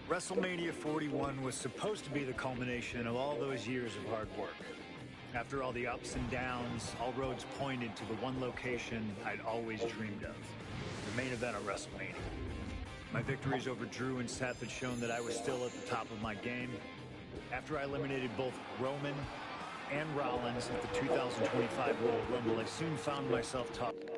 WrestleMania 41 was supposed to be the culmination of all those years of hard work. After all the ups and downs, all roads pointed to the one location I'd always dreamed of, the main event of WrestleMania. My victories over Drew and Seth had shown that I was still at the top of my game. After I eliminated both Roman and Rollins at the 2025 Royal Rumble, I soon found myself talking.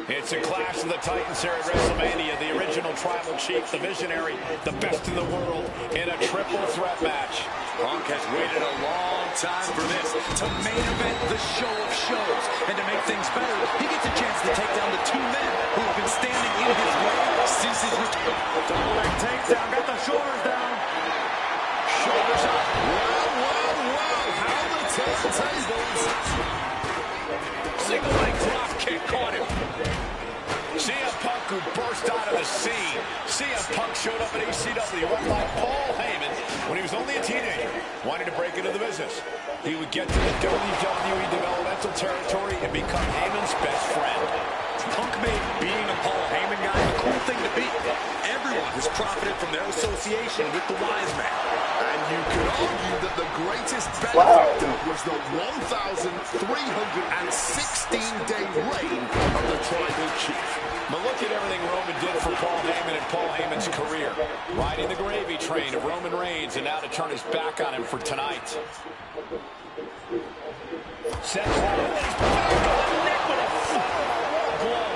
It's a clash of the Titans here at WrestleMania. The original Tribal Chief, the Visionary, the best in the world in a triple threat match. Punk has waited a long time for this, to main event the show of shows. And to make things better, he gets a chance to take down the two men who have been standing in his way since his return. Double leg takedown, got the shoulders down. Shoulders up. Wow, how the turntables. Single leg drop kick caught him. CM Punk, who burst out of the scene. CM Punk showed up at ECW, run by Paul Heyman when he was only a teenager, wanting to break into the business. He would get to the WWE developmental territory and become Heyman's best friend. Punk made being a Paul Heyman guy a cool thing to be. Everyone has profited from their association with the Wise Man. And you could argue that the greatest benefactor was the 1,316-day reign of the Tribal Chief. But look at everything Roman did for Paul Heyman and Paul Heyman's career. Riding the gravy train of Roman Reigns, and now to turn his back on him for tonight. Seth Rollins back on the neck with a four-wall blow.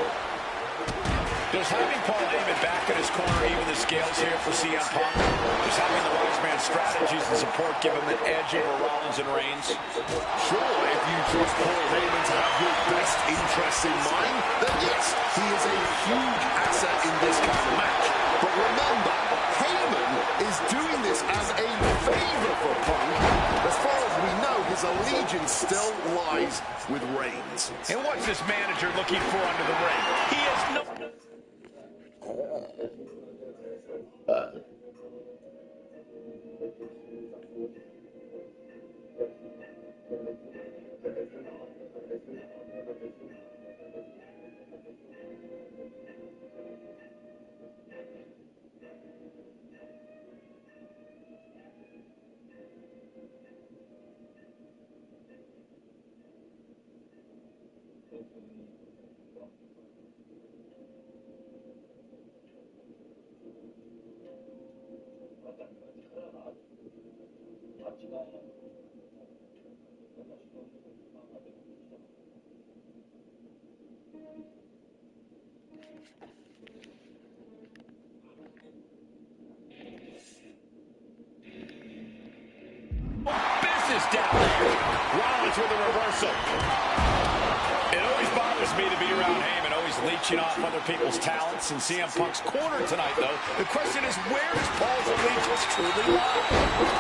Does having Paul Heyman back in his corner even the scales here for CM Punk? Does having the Wise Man strategies and support give him an edge over Rollins and Reigns? Sure, if you trust Paul Heyman to have your best interests in mind, then yes, he is a huge asset in this kind of match. But remember, Heyman is doing this as a favor for Punk. As far as we know, his allegiance still lies with Reigns. And what's this manager looking for under the ring? He has no... Business down there. Rollins with a reversal. It always bothers me to be around Heyman, always leeching off other people's talents. In CM Punk's corner tonight, though, the question is, where does Paul's allegiance truly lie?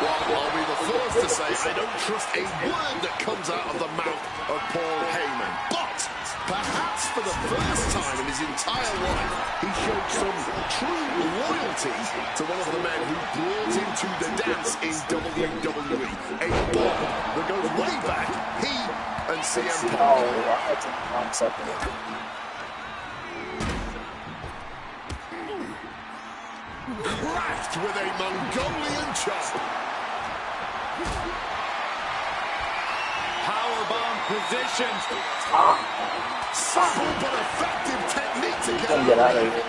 Well, I'll be the first to say I don't trust a word that comes out of the mouth of Paul Heyman. But perhaps for the first time in his entire life, he showed some true loyalty to one of the men who brought him to the dance in WWE. A bond that goes way back, he and CM Punk. Cracked with a Mongolian chop. How powerbomb position. Simple but effective technique to Don't get out of here.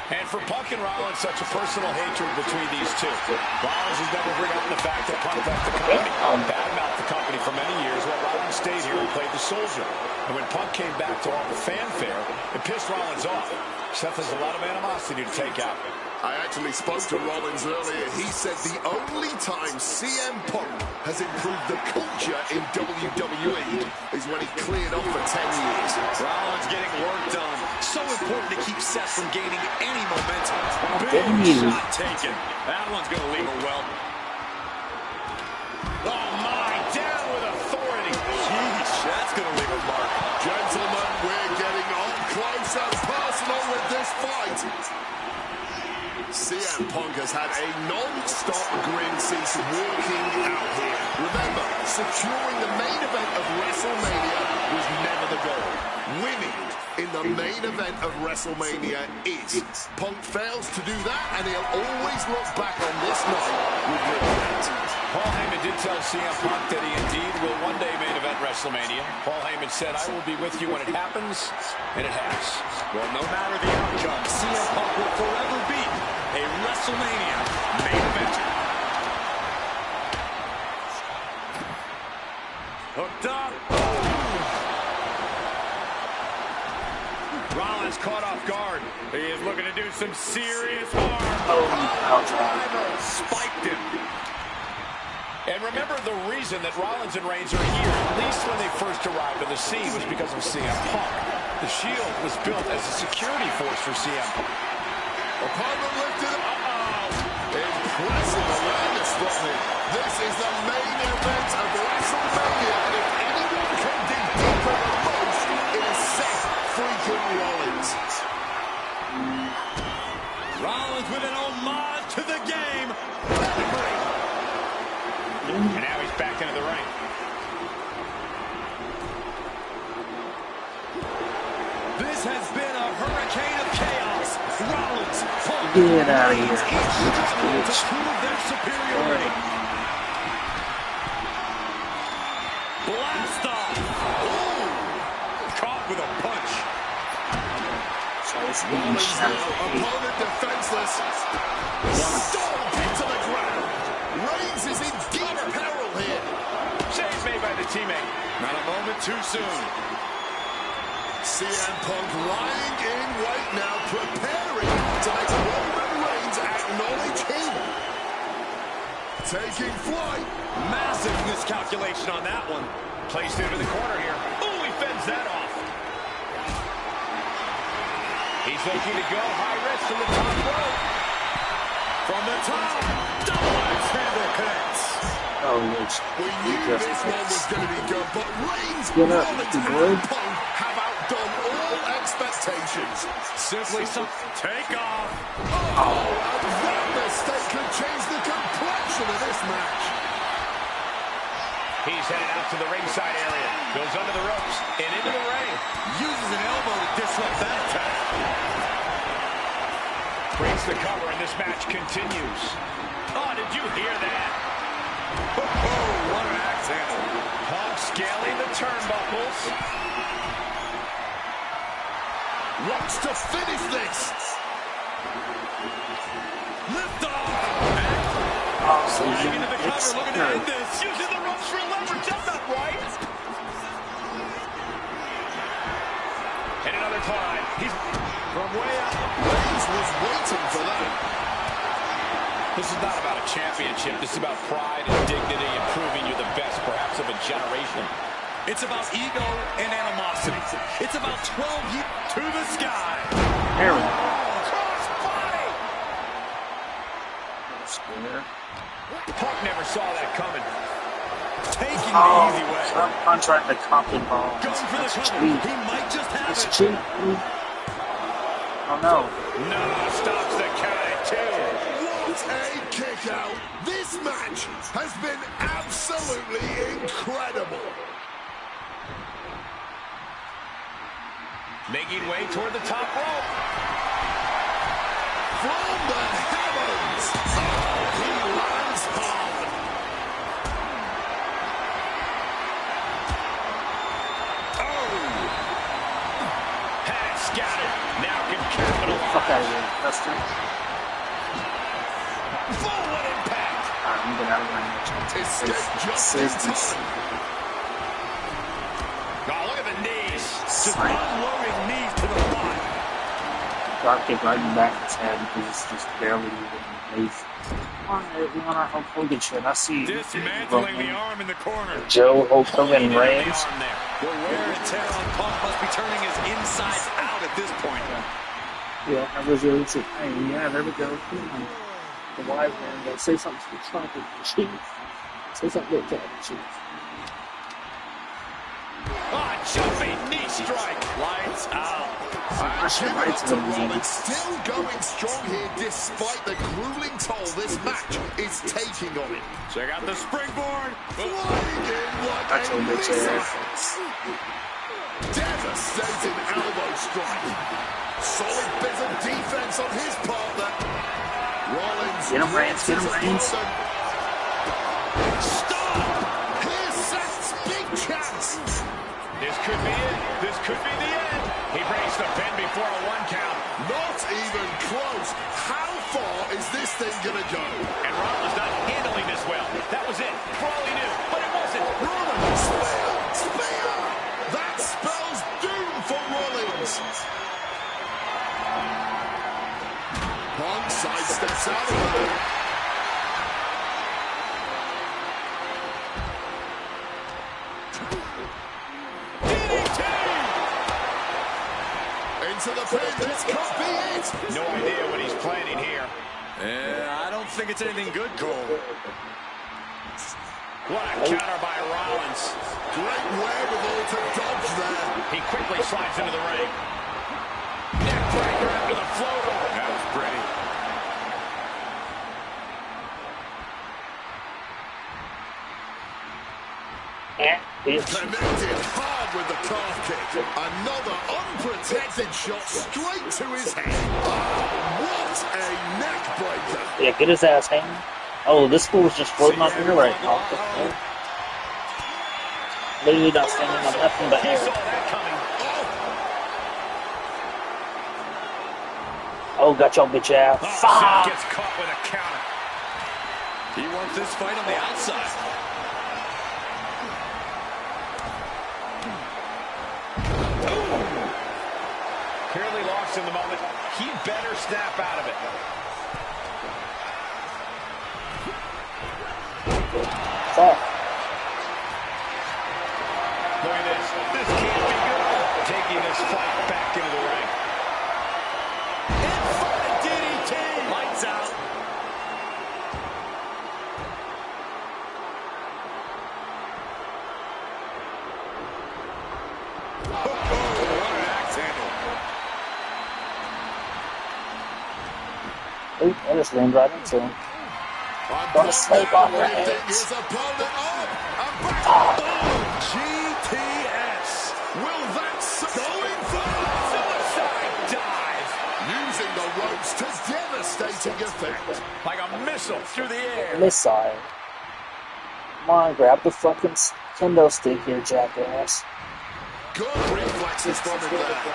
And for Punk and Rollins, such a personal hatred between these two. Rollins has never forgotten the fact that Punk left the company, badmouthed the company for many years, while Rollins stayed here and played the soldier. And when Punk came back to all the fanfare, it pissed Rollins off. Seth has a lot of animosity to take out. I actually spoke to Rollins earlier. He said the only time CM Punk has improved the culture in WWE is when he cleared off for 10 years. Rollins getting work done. So important to keep Seth from gaining any momentum. Big shot taken. That one's going to leave a well. Oh, my. Down with authority. Jeez, that's going to leave a mark. Gentlemen, we're getting up close and personal with this fight. CM Punk has had a non-stop grin since walking out here. Remember, securing the main event of WrestleMania was never the goal. Winning in the main event of WrestleMania is. Punk fails to do that, and he'll always look back on this night with regret. Paul Heyman did tell CM Punk that he indeed will one day main event WrestleMania. Paul Heyman said, "I will be with you when it happens," and it has. Well, no matter the outcome, CM Punk will forever be a WrestleMania main event. Hooked up. Rollins caught off guard. He is looking to do some serious harm. Driver spiked him. And remember, the reason that Rollins and Reigns are here, at least when they first arrived on the scene, was because of CM Punk. The Shield was built as a security force for CM Punk. Opponent lifted up. Impressive awareness from him. This is the main event of WrestleMania, and if anyone can dig deeper than most, it is Seth freaking Rollins. Rollins with an homage to the game. And now he's back into the ring. This has been a hurricane of chaos. Rollins, Punk, Get out of here. to prove their superiority. Blast off. Ooh. Caught with a punch. Rollins now, opponent defenseless. Stomped into the ground. Reigns is in deep peril here. Save made by the teammate. Not a moment too soon. CM Punk lying in wait now, preparing to make Roman Reigns acknowledge him. Taking flight. Massive miscalculation on that one. Placed into the corner here. Ooh, he fends that off. He's looking to go high risk from the top rope. From the top, double axe handle connects. Oh, yes. We knew this one was going to be good, but Reigns, Get up, Rollins, you and boy. Punk have outdone all expectations. Simply some take off. Oh, and that mistake could change the complexion of this match. He's headed out to the ringside area. Goes under the ropes and into the ring. Uses an elbow to disrupt that attack. Breaks the cover and this match continues. Oh, did you hear that? Oh, what an axe handle. Punk scaling the turnbuckles. Wants to finish this. Lift off. Oh, Sliding into the cover, looking to end this. Using the ropes for leverage. That's not right. And another climb. He's from way up. Reigns was waiting for that. This is not about a championship. This is about pride and dignity and proving you're the best, perhaps, of a generation. It's about ego and animosity. It's about 12 years to the sky. there we go. Crossbody! Square. Punk never saw that coming. Taking Oh, the easy way. stop contract the coffee ball. Going for the That's cover. cheap. He might just have It's it. cheap. Oh, no. No, stops the count at two. What a kick out. This match has been absolutely incredible. Making way toward the top rope. From the heavens. Oh, he lands hard. fuck out of here, Dustin. Forward impact. Alright, I'm getting out of my Escape just in time. Oh, look at the knees. Just unloading knees to the body. Drop kick right in the back of his head because it's just barely even beneath. Come on, we want our Hulk Hogan shit. I see you. Dismantling the arm in the corner. Joe, Hulk Hogan, Reigns. The wear and tear on Punk must be turning his insides out at this point. Yeah, I was really saying, hey, yeah, there we go. Come on. The wise man, go say something to the trumpet, chief. Say something to the chief. Ah, jumping knee strike. Lights out. Rollins still going strong here despite the grueling toll this match is taking on him. Check out the springboard. Flying in like That's a a missile. Devastating elbow strike. Solid bit of defense on his part there. Rollins. Get him, Reigns. Get him, Reigns. Stop! Here's Seth's big chance. This could be it. This could be the end. He breaks the pin before a 1 count. Not even close. How far is this thing gonna go? And Rollins not handling this well. That was it. For all he knew. But it wasn't. Rollins. Spear! That spells doom for Rollins. Punk sidesteps out of it. Into the pin, this could be it! No idea what he's planning here. Yeah, I don't think it's anything good, Cole. What a counter by Rollins. Great wherewithal to dodge there. He quickly slides into the ring. Neckbreaker after the float over. That was pretty. Connected hard with the calf kick. Another unprotected shot straight to his head. Oh, what a neck breaker. Yeah, get his ass hanging. Oh, this fool's just floating on air right now. Literally not standing on nothing but He air. saw that coming. Oh, got your bitch ass. Seth Fuck! gets caught with a counter. He wants this fight on the outside. Clearly lost in the moment. He better snap out of it. Fuck. Look at this. This can't be good. Taking this fight back into the ring. Inverted DDT. Lights out. What an axe handle. Oop, I just leaned right into him. Gonna sleep on your heads. His opponent up and back. GTS. Will that going for Suicide dive. using the ropes to devastating effect. Like a missile through the air. Missile. Come on, grab the fucking kendo stick here, jackass. Good reflexes from him there.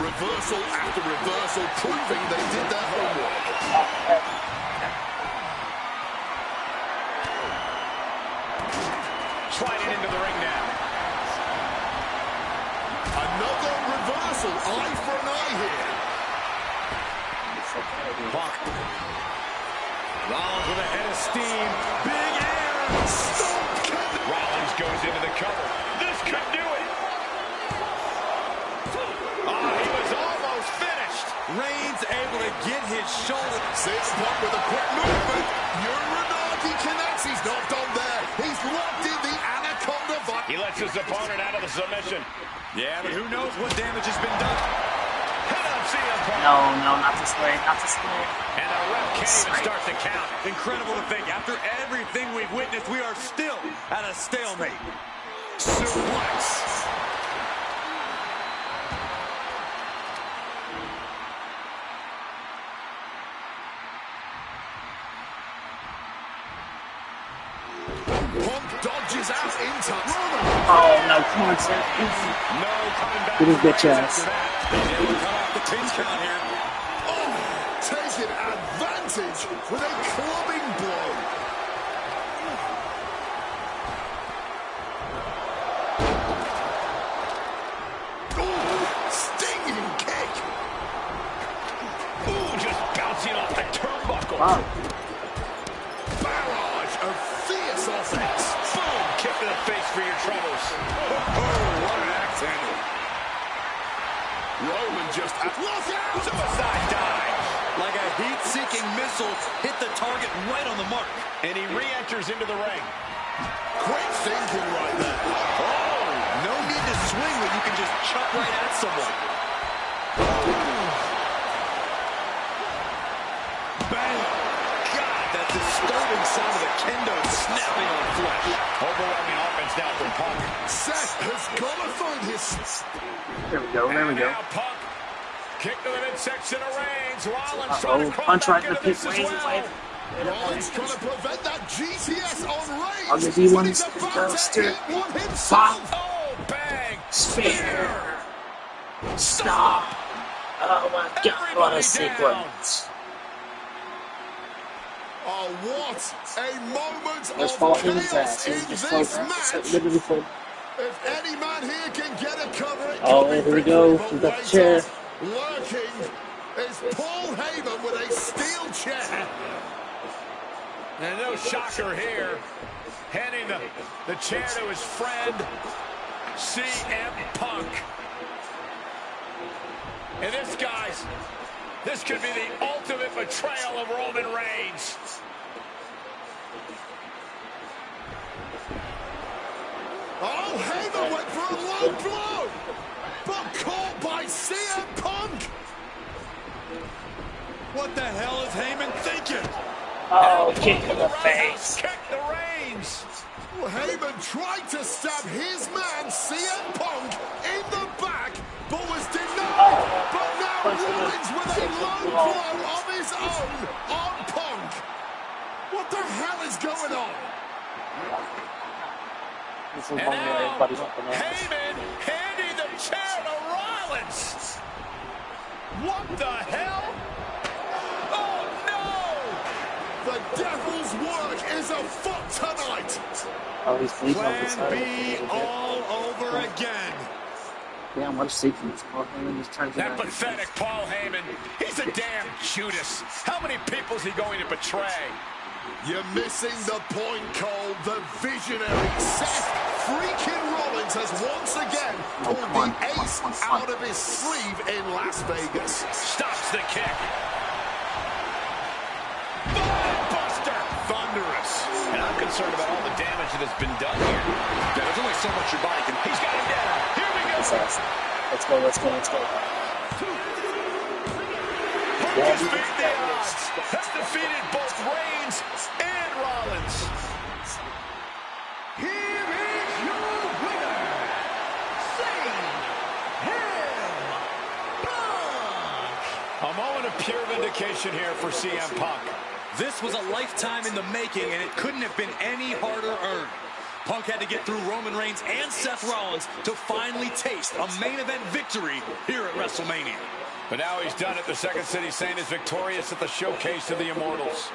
Reversal after reversal, proving they did their homework. Sliding into the ring now. Another reversal, eye for an eye here. Punk. Rollins with a head of steam. Big air. Stop. Rollins goes into the cover. This could do it. Oh, he was almost finished. Reigns able to get his shoulder. CM Punk with a quick movement. Uranagi connects. He's not done there. He's locked in the Anaconda Vice. He lets his opponent out of the submission. Yeah, but who knows what damage has been done. Head up, CM Punk. No, no, not this way, not this way. And the ref can't even start the count. Incredible to think. After everything we've witnessed, we are still at a stalemate. Suplex. Punk dodges out in time. Oh, no Come on, Seth. No coming back. Get his bitch ass. Able to cut off the pin count here. Taking advantage with a clubbing blow. Stinging kick. Ooh, just bouncing off the turnbuckle. Wow. Barrage of fierce offense. Boom, kick to the face for your troubles. Oh, what an axe handle. Roman just look out! Suicide dive. Like a heat-seeking missile, hit the target right on the mark. And he re-enters into the ring. Quick thinking right there. Oh, no need to swing when you can just chop right at someone. Bang! God, that disturbing sound of the kendo snapping on flesh. Overwhelming offense now from Punk. Seth has got to find his... There we go. There we And go. now Punk. Kick to the midsection of Reigns. Rollins trying to crawl Punch right back in the into pit. this as Reigns well. away. Rollins trying to prevent that GTS on Reigns. On the D1 but he's about Coaster. to eat one himself. Oh, bang. Spear. Stop. Oh my God. What a Everybody sequence. Oh, what a moment Let's of fall in his chaos ass. in He's just this floating. match. Literally floating. If any man here can get a cover, it Oh, could be here we go. victory, We but got the wait chair. up. Lurking is Paul Heyman with a steel chair. And no shocker here. Handing the chair to his friend, CM Punk. And this, guys, this could be the ultimate betrayal of Roman Reigns. Oh, Heyman went for a low blow, but caught by CM Punk. What the hell is Heyman thinking? Oh, kick Punk in with the a roundhouse face. kick to Reigns. Heyman tried to stab his man, CM Punk, in the back, but was denied. But now Rollins with a low blow of his own on Punk. What the hell is going on? This is And one where now, everybody's up in there. Heyman handing the chair to Rollins. What the hell? Oh, no! The devil's work is afoot tonight. Oh, he's bleeding off his Plan side. B all over again. Damn, what a sequence. Paul Heyman just turns That around. pathetic Paul Heyman. He's a damn Judas. How many people is he going to betray? You're missing the point, Cole. The visionary Seth freaking Rollins has once again pulled the ace out of his sleeve in Las Vegas. Stops the kick. Buster. Thunderous. And I'm concerned about all the damage that has been done here. Yeah, there's only so much your body can. He's got him down. Here we go. Let's go, let's go, let's go. Punk has beat the odds. Has defeated both Reigns and Rollins. Here is your winner, CM Punk. A moment of pure vindication here for CM Punk. This was a lifetime in the making, and it couldn't have been any harder earned. Punk had to get through Roman Reigns and Seth Rollins to finally taste a main event victory here at WrestleMania. But now he's done it. The Second City Saint is victorious at the Showcase of the Immortals.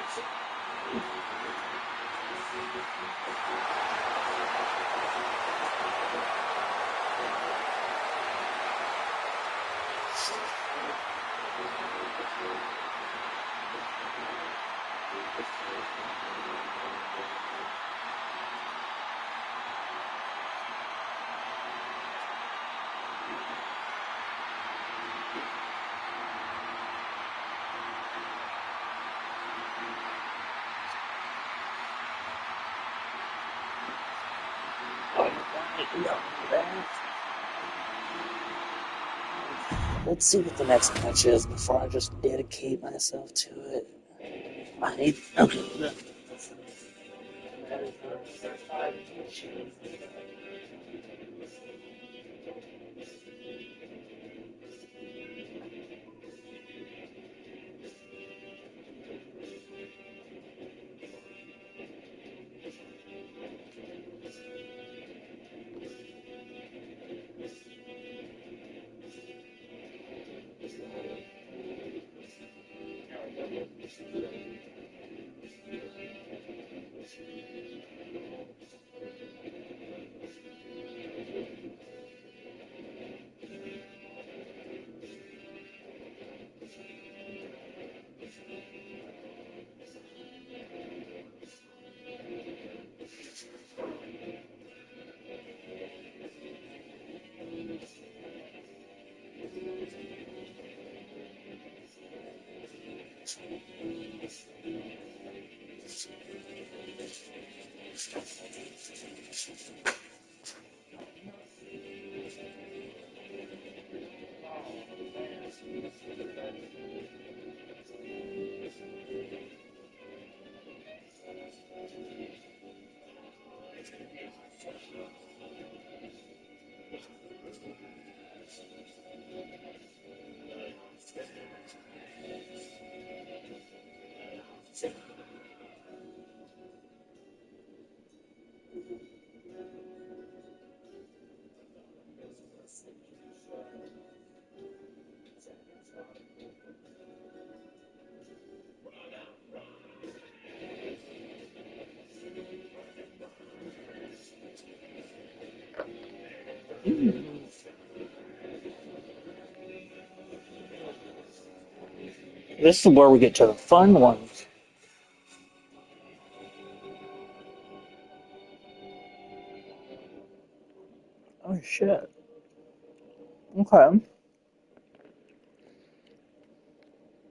Let's see what the next match is before I just dedicate myself to it. I hate. Okay. This is where we get to the fun ones. Oh shit. Okay.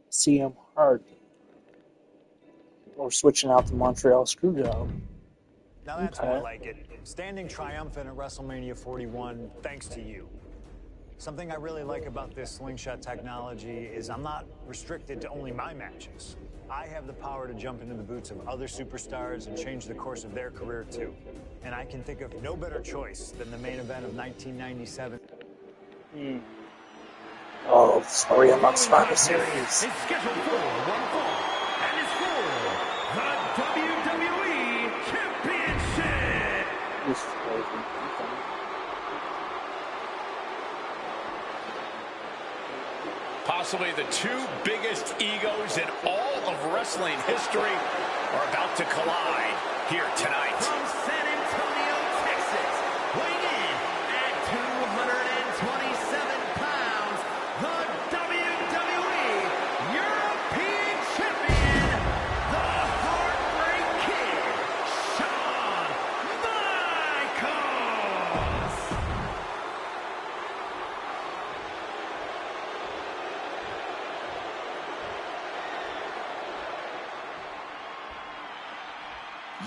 CM Hart. We're switching out the Montreal Screwjob. Now that's more like it. Standing triumphant at WrestleMania 41 thanks to you. Something I really like about this slingshot technology is I'm not restricted to only my matches. I have the power to jump into the boots of other superstars and change the course of their career too. And I can think of no better choice than the main event of 1997. Oh, sorry, I'm not Survivor Series. It's scheduled for one fall, and it's for the WWE Championship. This is crazy. Possibly the two biggest egos in all of wrestling history are about to collide here tonight. From San Antonio, Texas, weighing in at 227 pounds, the WWE European Champion, the Heartbreak Kid, Shawn Michaels.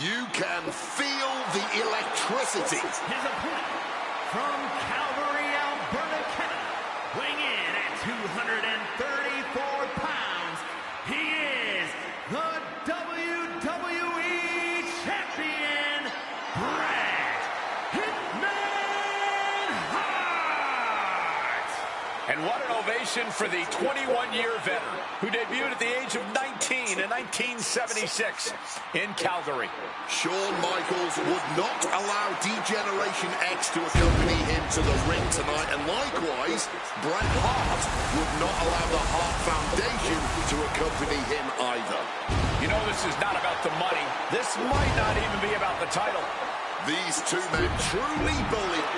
You can feel the electricity. His opponent from Calgary, Alberta, Canada, weighing in at 234 pounds, he is the WWE Champion, Bret Hitman Hart. And what an ovation for the 21-year veteran who debuted at the age of 19 in 1976 in Calgary. Shawn Michaels would not allow D-Generation X to accompany him to the ring tonight, and likewise, Bret Hart would not allow the Hart Foundation to accompany him either. You know this is not about the money. This might not even be about the title. These two men truly believe.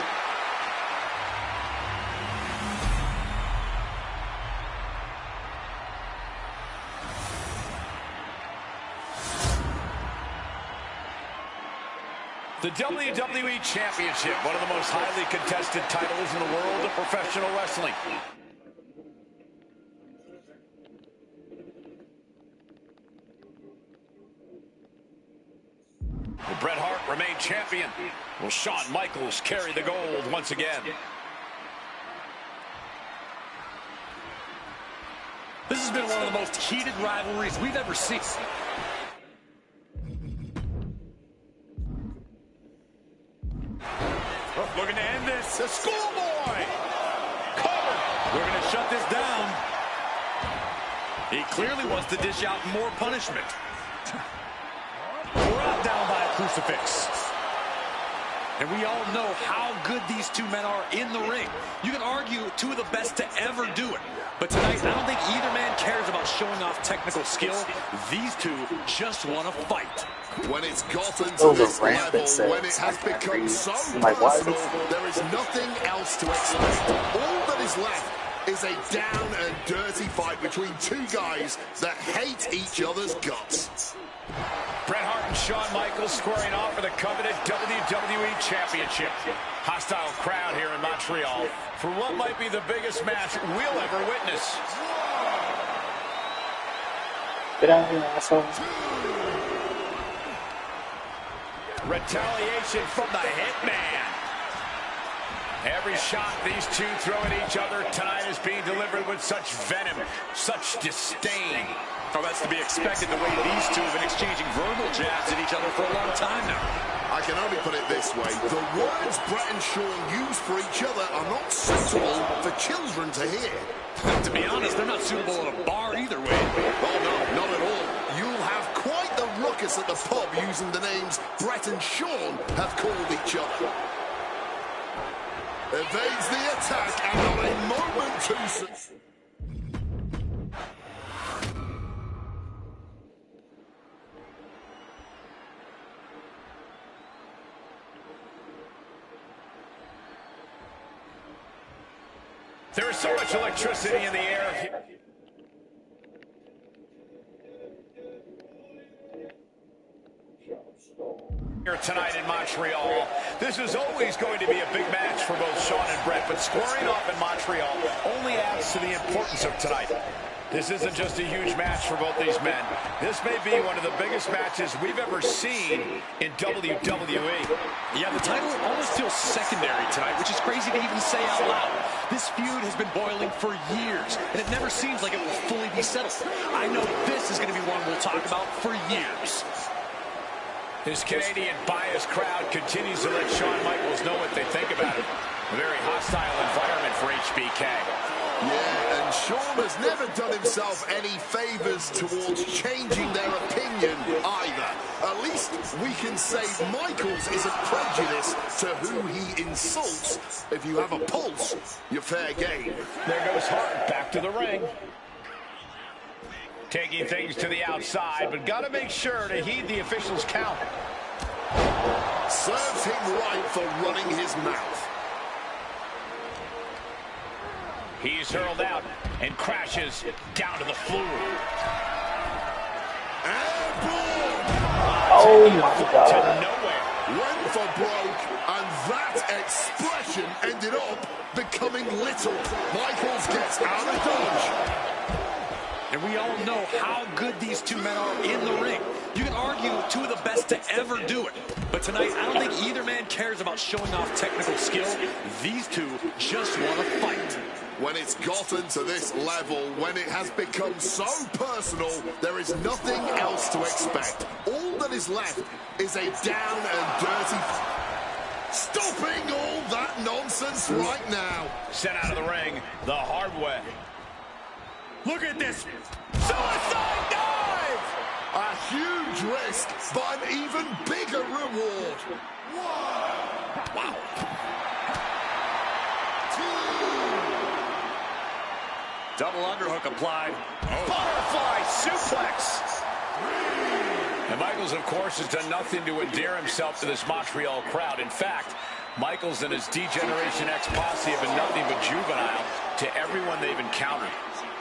The WWE Championship, one of the most highly contested titles in the world of professional wrestling. Will Bret Hart remain champion? Will Shawn Michaels carry the gold once again? This has been one of the most heated rivalries we've ever seen. Looking to end this. The schoolboy! Cover. We're going to shut this down. He clearly wants to dish out more punishment. Brought down by a crucifix. And we all know how good these two men are in the ring. You can argue two of the best to ever do it. But tonight, I don't think either man cares about showing off technical skill. These two just want to fight. When it's gotten to this level, when it has become so personal, there is nothing else to expect. All that is left is a down and dirty fight between two guys that hate each other's guts. Bret Hart and Shawn Michaels squaring off for the coveted WWE Championship. Hostile crowd here in Montreal for what might be the biggest match we'll ever witness. Get out of here, asshole. Retaliation from the Hitman. Every shot these two throw at each other tonight is being delivered with such venom, such disdain. Oh, that's to be expected the way these two have been exchanging verbal jabs at each other for a long time now. I can only put it this way. The words Brett and Sean use for each other are not suitable for children to hear. To be honest, they're not suitable at a bar either way. Oh, no, not at all. You'll have quite the ruckus at the pub using the names Brett and Sean have called each other. Evades the attack and not a moment too soon. There is so much electricity in the air. Here tonight in Montreal. This is always going to be a big match for both Sean and Brett, but squaring off in Montreal only adds to the importance of tonight. This isn't just a huge match for both these men. This may be one of the biggest matches we've ever seen in WWE. Yeah, the title almost feels secondary tonight, which is crazy to even say out loud. This feud has been boiling for years, and it never seems like it will fully be settled. I know this is going to be one we'll talk about for years. This Canadian biased crowd continues to let Shawn Michaels know what they think about it. A very hostile environment for HBK. Yeah, and Sean has never done himself any favors towards changing their opinion either. At least we can say Michaels isn't prejudiced to who he insults. If you have a pulse, you're fair game. There goes Hart back to the ring. Taking things to the outside, but got to make sure to heed the official's count. Serves him right for running his mouth. He's hurled out and crashes down to the floor. Airborne! Oh my God. To nowhere. Went for broke, and that expression ended up becoming little. Michaels gets out of dodge. And we all know how good these two men are in the ring. You can argue two of the best to ever do it. But tonight, I don't think either man cares about showing off technical skill. These two just want to fight. When it's gotten to this level, when it has become so personal, there is nothing else to expect. All that is left is a down and dirty... Stopping all that nonsense right now. Sent out of the ring the hard way. Look at this. Suicide dive! A huge risk, but an even bigger reward. Wow. Double underhook applied. Oh. Butterfly suplex. And Michaels, of course, has done nothing to endear himself to this Montreal crowd. In fact, Michaels and his D-Generation X posse have been nothing but juvenile to everyone they've encountered.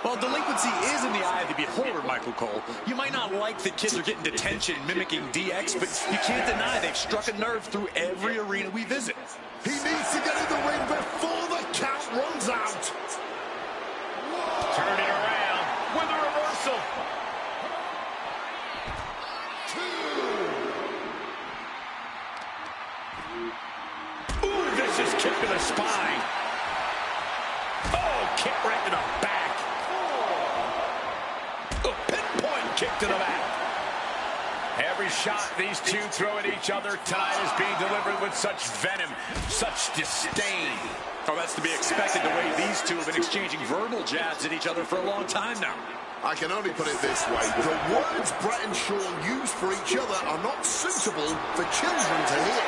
Well, delinquency is in the eye of the beholder, Michael Cole. You might not like that kids are getting detention mimicking DX, but you can't deny they've struck a nerve through every arena we visit. He needs to get in the ring before the count runs out. Turn it around with a reversal. Ooh, vicious kick to the spine. Oh, kick right to the back. A pinpoint kick to the back. Every shot these two throw at each other tonight is being delivered with such venom, such disdain. Oh, that's to be expected the way these two have been exchanging verbal jabs at each other for a long time now. I can only put it this way. The words Brett and Sean use for each other are not suitable for children to hear.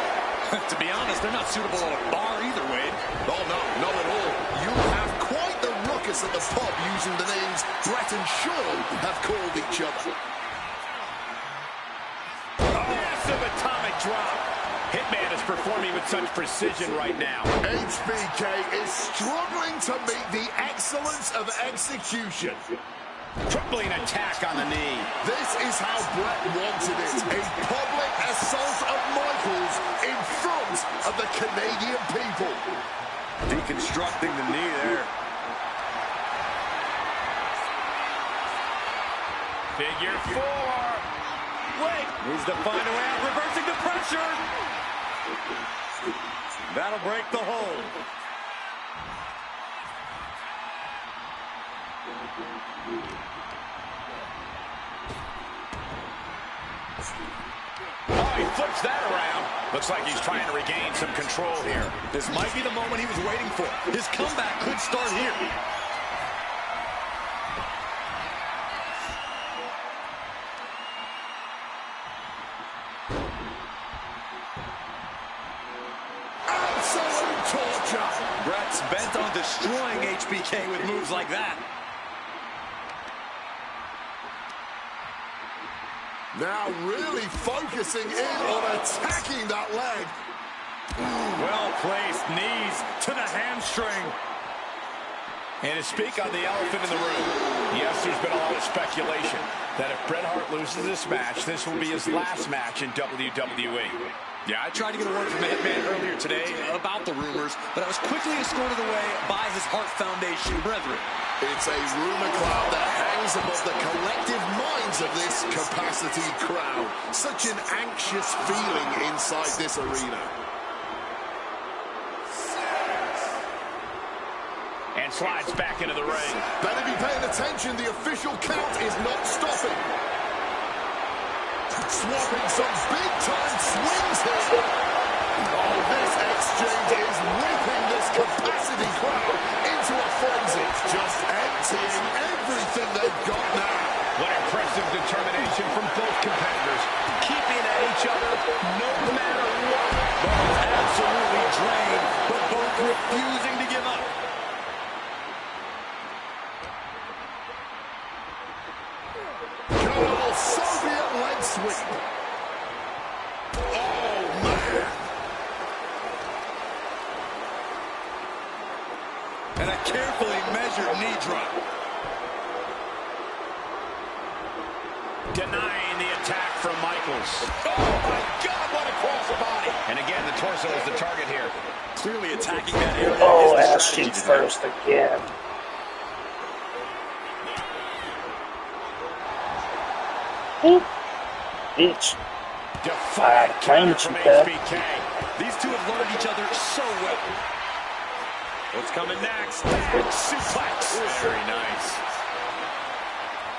To be honest, they're not suitable at a bar either, Wade. Oh, no, not at all. You'll have quite the ruckus at the pub using the names Brett and Sean have called each other. Massive atomic drop. Hitman is performing with such precision right now. HBK is struggling to meet the excellence of execution. Crippling attack on the knee. This is how Brett wanted it. A public assault of Michaels in front of the Canadian people. Deconstructing the knee there. Figure four. leg. Needs to find a way out, reversing the pressure. That'll break the hold. Oh, he flips that around. Looks like he's trying to regain some control here. This might be the moment he was waiting for. His comeback could start here. Absolute torture. Brett's bent on destroying HBK with moves like that. Now really focusing in on attacking that leg. Well-placed knees to the hamstring. And to speak on the elephant in the room, yes, there's been a lot of speculation that if Bret Hart loses this match, this will be his last match in WWE. Yeah, I tried to get a word from the Hitman earlier today about the rumors, but I was quickly escorted away by his Hart Foundation brethren. It's a rumor cloud that hangs above the collective minds of this capacity crowd. Such an anxious feeling inside this arena. And slides back into the ring. Better be paying attention. The official count is not stopping. Swapping some big-time swings here. Oh, this exchange is whipping this capacity crowd into a frenzy. Just emptying everything they've got now. What impressive determination from both competitors. Keeping at each other no matter what. Both absolutely drained, but both refusing to give up. Soviet leg sweep. Oh, man. And a carefully measured knee drop. Denying the attack from Michaels. Oh, my God, what a crossbody. And again, the torso is the target here. Clearly attacking that area. Oh, is the ass cheek strategy first again. Bitch. Defiant counter from HBK. These two have learned each other so well. What's coming next? Back suplex. Very nice.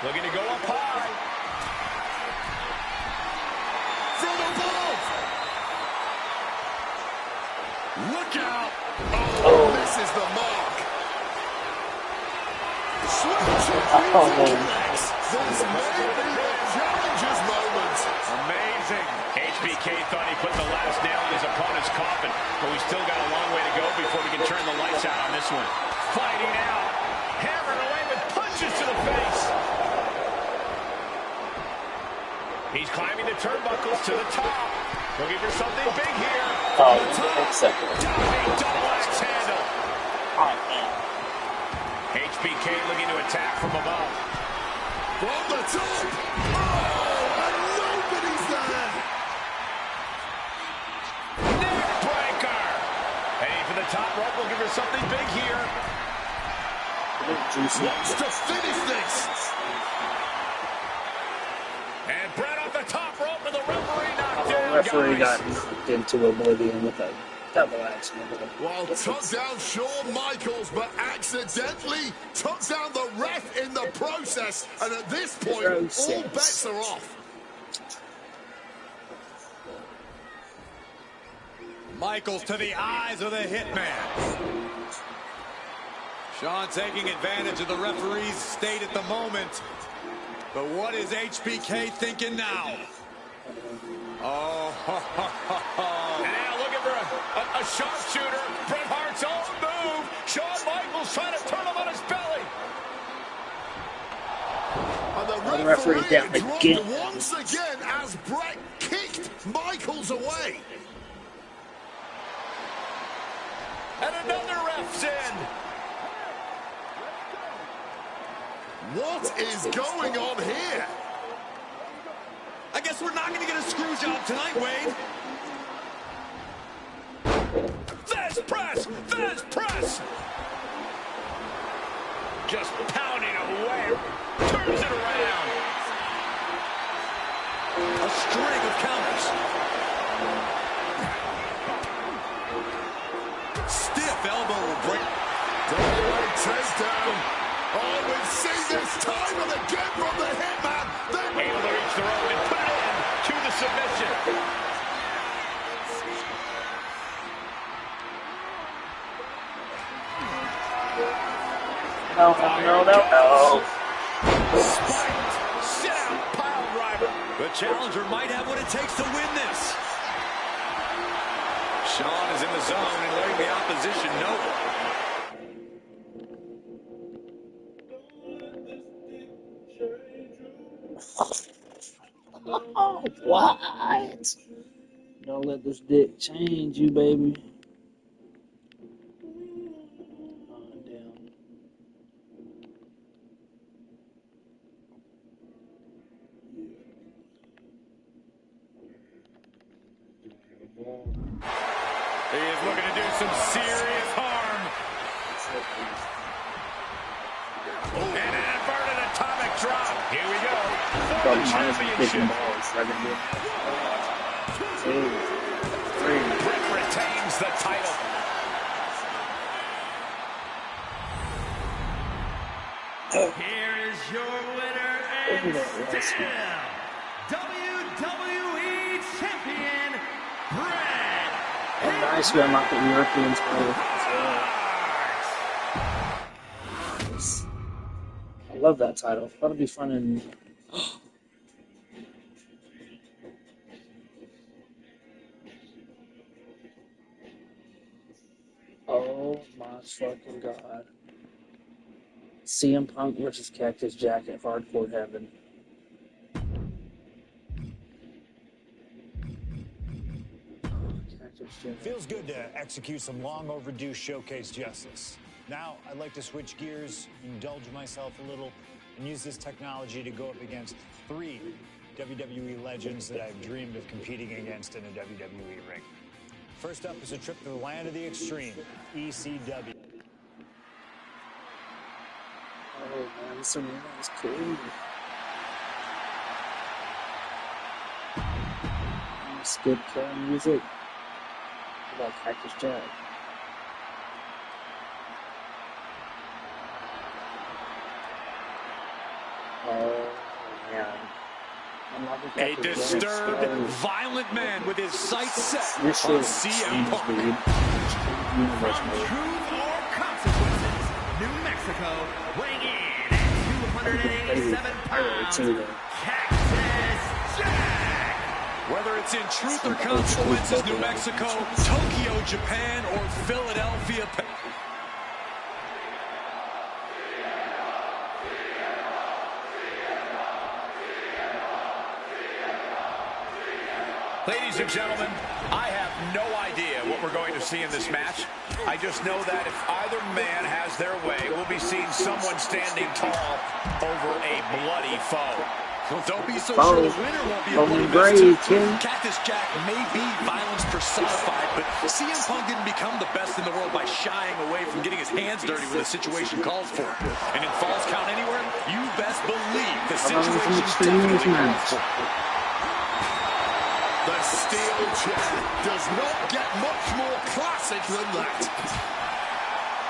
Looking to go up high. From above. Look out. Oh, misses the mark. Connects. This may be a challenger's moment. Amazing. HBK thought he put the last nail in his opponent's coffin, but we still got a long way to go before we can turn the lights out on this one. Fighting out. Hammering away with punches to the face. He's climbing the turnbuckles to the top. Looking for something big here. Oh, exactly. Diving double axe handle. Oh, man. HBK looking to attack from above. From the top. Oh, and nobody's there. Neck breaker. Heading for the top rope, looking for something big here. Wants to finish this. And Brett off the top rope, and the referee knocked The down, referee guys. got knocked into oblivion with a double axe handle. Well, took down Shawn Michaels, but accidentally took down the ref in the process. And at this point, all bets are off. Michaels to the eyes of the Hitman. Shawn taking advantage of the referee's state at the moment. But what is HBK thinking now? Oh, And now looking for a sharpshooter. Bret Hart's own move. Shawn Michaels trying to turn him on his belly. And the referee referee down dropped again. once again as Bret kicked Michaels away. And another ref's in. What is going on here? I guess we're not going to get a screw job tonight, Wade. Fez press! Fez press! Just pounding away. Turns it around. A string of counters. Stiff elbow will break. Double takedown. Oh, we've seen this time and again from the Hitman. Able to reach the rope and put it in to the submission. No. Spiked. Sit out. Pile driver. The challenger might have what it takes to win this. Sean is in the zone and letting the opposition know it. What? Don't let this dick change you, baby. Oh, damn. He is looking to do some serious harm. And an inverted atomic drop. Here we go. For the championship. Britt retains the title. Here is your winner and still WWE Champion, Britt. Oh, nice. We unlocked the European title as well. I love that title. That'll be fun and. Oh my fucking god. CM Punk versus Cactus Jack at Hardcore Heaven. Cactus Jack. Feels good to execute some long overdue showcase justice. Now, I'd like to switch gears, indulge myself a little, and use this technology to go up against 3 WWE legends that I've dreamed of competing against in a WWE ring. First up is a trip to the land of the extreme, ECW. Oh man, this arena is cool. Skip music. What about Cactus Jack? Oh man. A disturbed, violent man with his sights set on CM Punk. From Truth or Consequences, New Mexico, weighing in at 287 pounds, Cactus Jack. Whether it's in Truth or Consequences, New Mexico, Tokyo, Japan, or Philadelphia. Ladies and gentlemen, I have no idea what we're going to see in this match. I just know that if either man has their way, we'll be seeing someone standing tall over a bloody foe. Well, don't be so sure the winner won't be a bloody mess too. Cactus Jack may be violence personified, but CM Punk didn't become the best in the world by shying away from getting his hands dirty when the situation calls for it. And in Falls Count Anywhere, you best believe the situation definitely calls for it. The steel chair does not get much more classic than that.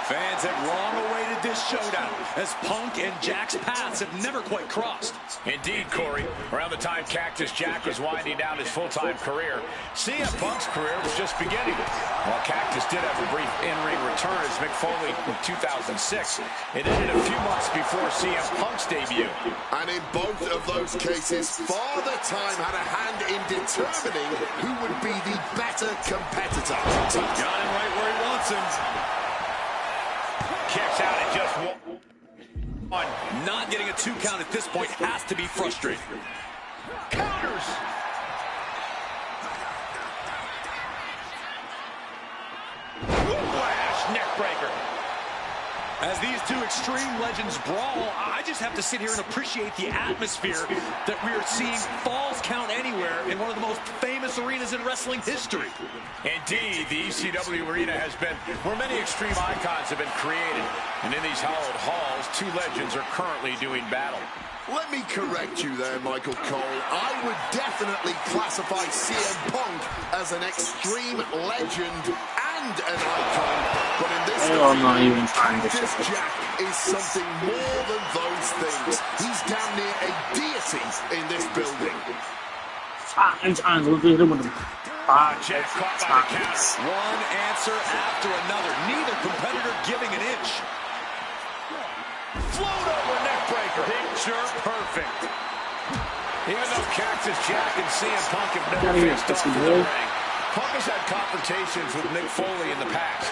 Fans have long awaited this showdown as Punk and Jack's paths have never quite crossed. Indeed, Corey. Around the time Cactus Jack was winding down his full-time career, CM Punk's career was just beginning. While Cactus did have a brief in-ring return as Mick Foley in 2006, it ended a few months before CM Punk's debut. And in both of those cases, Father Time had a hand in determining who would be the better competitor. Got him right where he wants him. Kicks out at just one. Not getting a 2 count at this point has to be frustrating. Counters. Whiplash neck breaker. As these two extreme legends brawl, I just have to sit here and appreciate the atmosphere that we are seeing Falls Count Anywhere in one of the most famous arenas in wrestling history. Indeed, the ECW arena has been where many extreme icons have been created. And in these hallowed halls, two legends are currently doing battle. Let me correct you there, Michael Cole. I would definitely classify CM Punk as an extreme legend and an icon. But in this case, this Jack is something more than those things. He's damn near a deity in this building. Jack caught by the counter. One answer after another. Neither competitor giving an inch. Float over neck breaker. Picture perfect. Even though Cactus Jack and CM Punk have never faced off in the ring, Punk has had confrontations with Mick Foley in the past.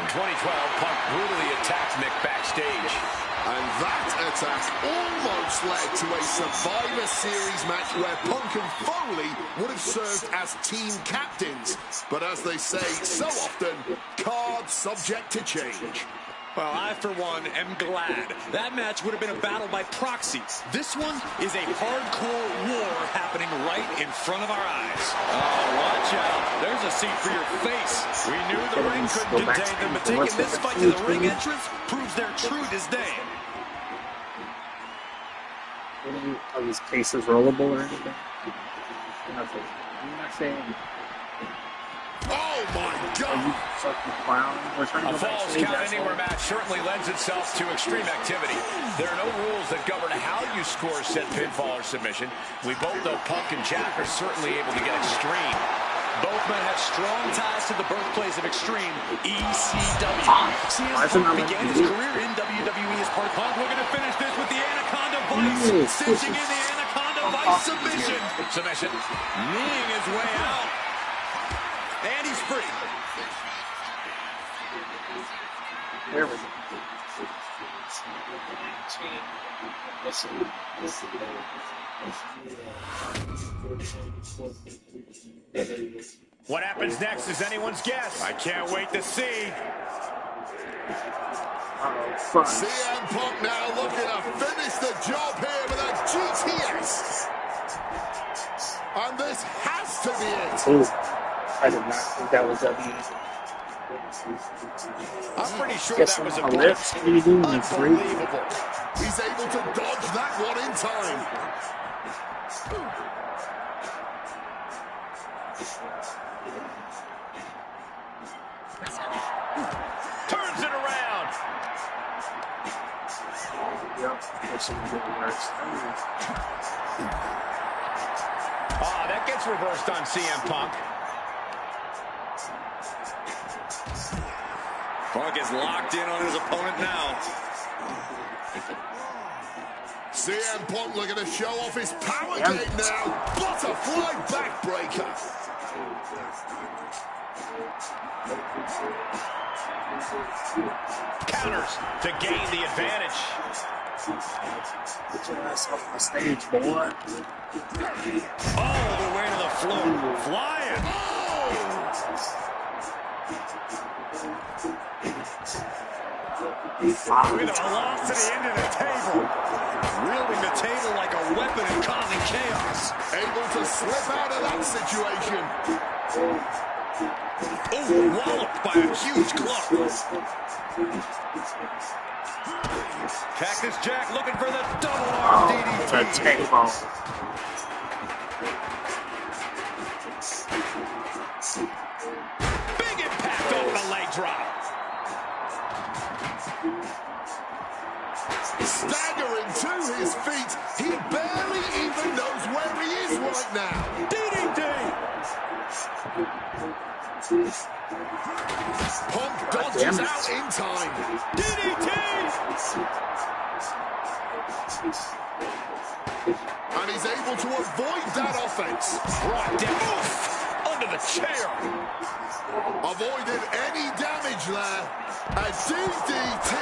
In 2012, Punk brutally attacked Mick backstage. And that attack almost led to a Survivor Series match where Punk and Foley would have served as team captains. But as they say so often, cards subject to change. Well, I, for one, am glad. That match would have been a battle by proxy. This one is a hardcore war happening right in front of our eyes. Oh, watch out. There's a seat for your face. We knew the ring couldn't contain them, but taking this fight to the ring entrance proves they're true disdain. Are these cases rollable or anything? I'm not saying. Oh my God! A Falls Count Anywhere match certainly lends itself to extreme activity. There are no rules that govern how you score said pinfall or submission. We both know Punk and Jack are certainly able to get extreme. Both men have strong ties to the birthplace of extreme, ECW. CM Punk began his career in WWE as part of Punk. Looking to finish this with the Anaconda Vice, stitching in the Anaconda Vice submission. Kneeing his way out. And he's free. There we go. What happens next is anyone's guess. I can't wait to see. CM Punk now looking to finish the job here with a GTS. And this has to be it. Ooh. I did not think that was W. I'm pretty sure that was a blitz. Unbelievable. He's able to dodge that one in time. Turns it around. Yep. That gets reversed on CM Punk. Punk is locked in on his opponent now. CM Punk looking to show off his power game now. Butterfly backbreaker. Counters to gain the advantage. Get your ass off my stage, boy. All the way to the floor. Flying. With a velocity into the table. Wielding the table like a weapon and causing chaos. Able to slip out of that situation. Oh, walloped by a huge club. Cactus Jack looking for the double arm DDT. The table. Big impact over the leg drop. Staggering to his feet. He barely even knows where he is right now. DDT. Punk dodges out in time. DDT. And he's able to avoid that offense. Brought down. Under the chair. Avoided any damage there. A DDT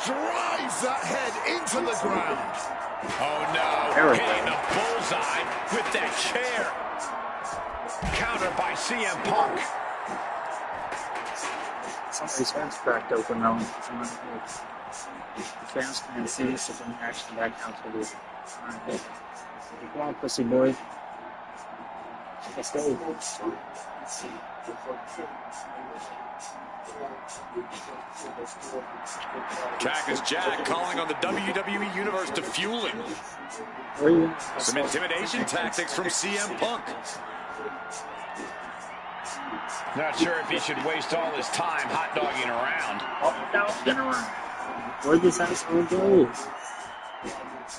drives that head into the ground. Oh no, hitting the bullseye with that chair. Counter by CM Punk. Somebody's head's cracked open now. The fans can't see, so then actually back down to the alright. Come on, pussy boy. Let's go. Cactus Jack calling on the WWE Universe to fuel him. Some intimidation tactics from CM Punk. Not sure if he should waste all his time hot-dogging around. Oh, no, get around. Where'd this asshole go?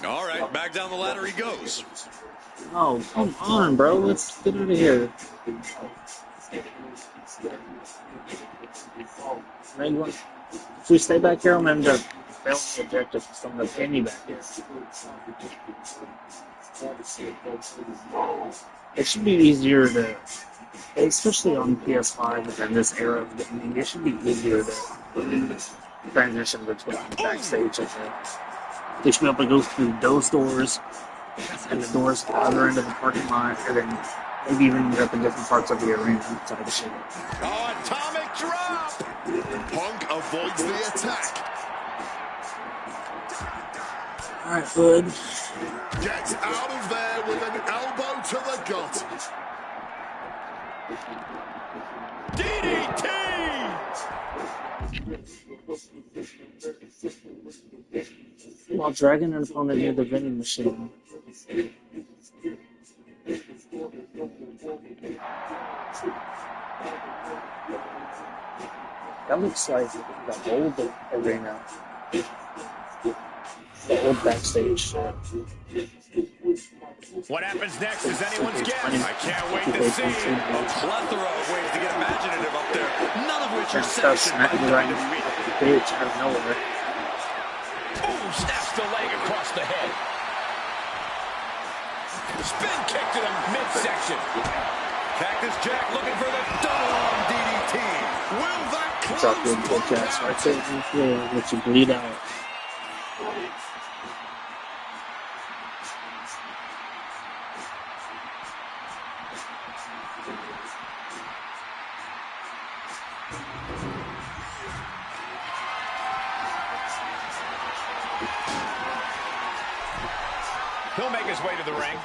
All right, back down the ladder he goes. Oh, come on, bro. Let's get out of here. If we stay back here, I'm going to end up failing the objective from the penny back here. It should be easier to, especially on PS5 and this era of gaming, it should be easier to transition between backstage and they should be able to go through those doors and the doors at the other end of the parking lot, and then maybe even end up in different parts of the arena type of shit. Oh, atomic drop! Punk avoids the attack. Alright, Hood. Gets out of there with an elbow to the gut. DDT! While dragging an opponent near the vending machine. That looks like the old arena. The old backstage shit. What happens next is anyone's guess. I can't wait to see. A plethora of ways to get imaginative up there, none of which are Start sanctioned by smacking right WWE. in the bitch out of nowhere. Ooh, snaps the leg across the head. Spin kick to the midsection. Cactus Jack looking for the double-arm DDT. Will that Drop your close bitch ass right there in the floor, let you bleed out. He'll make his way to the ring.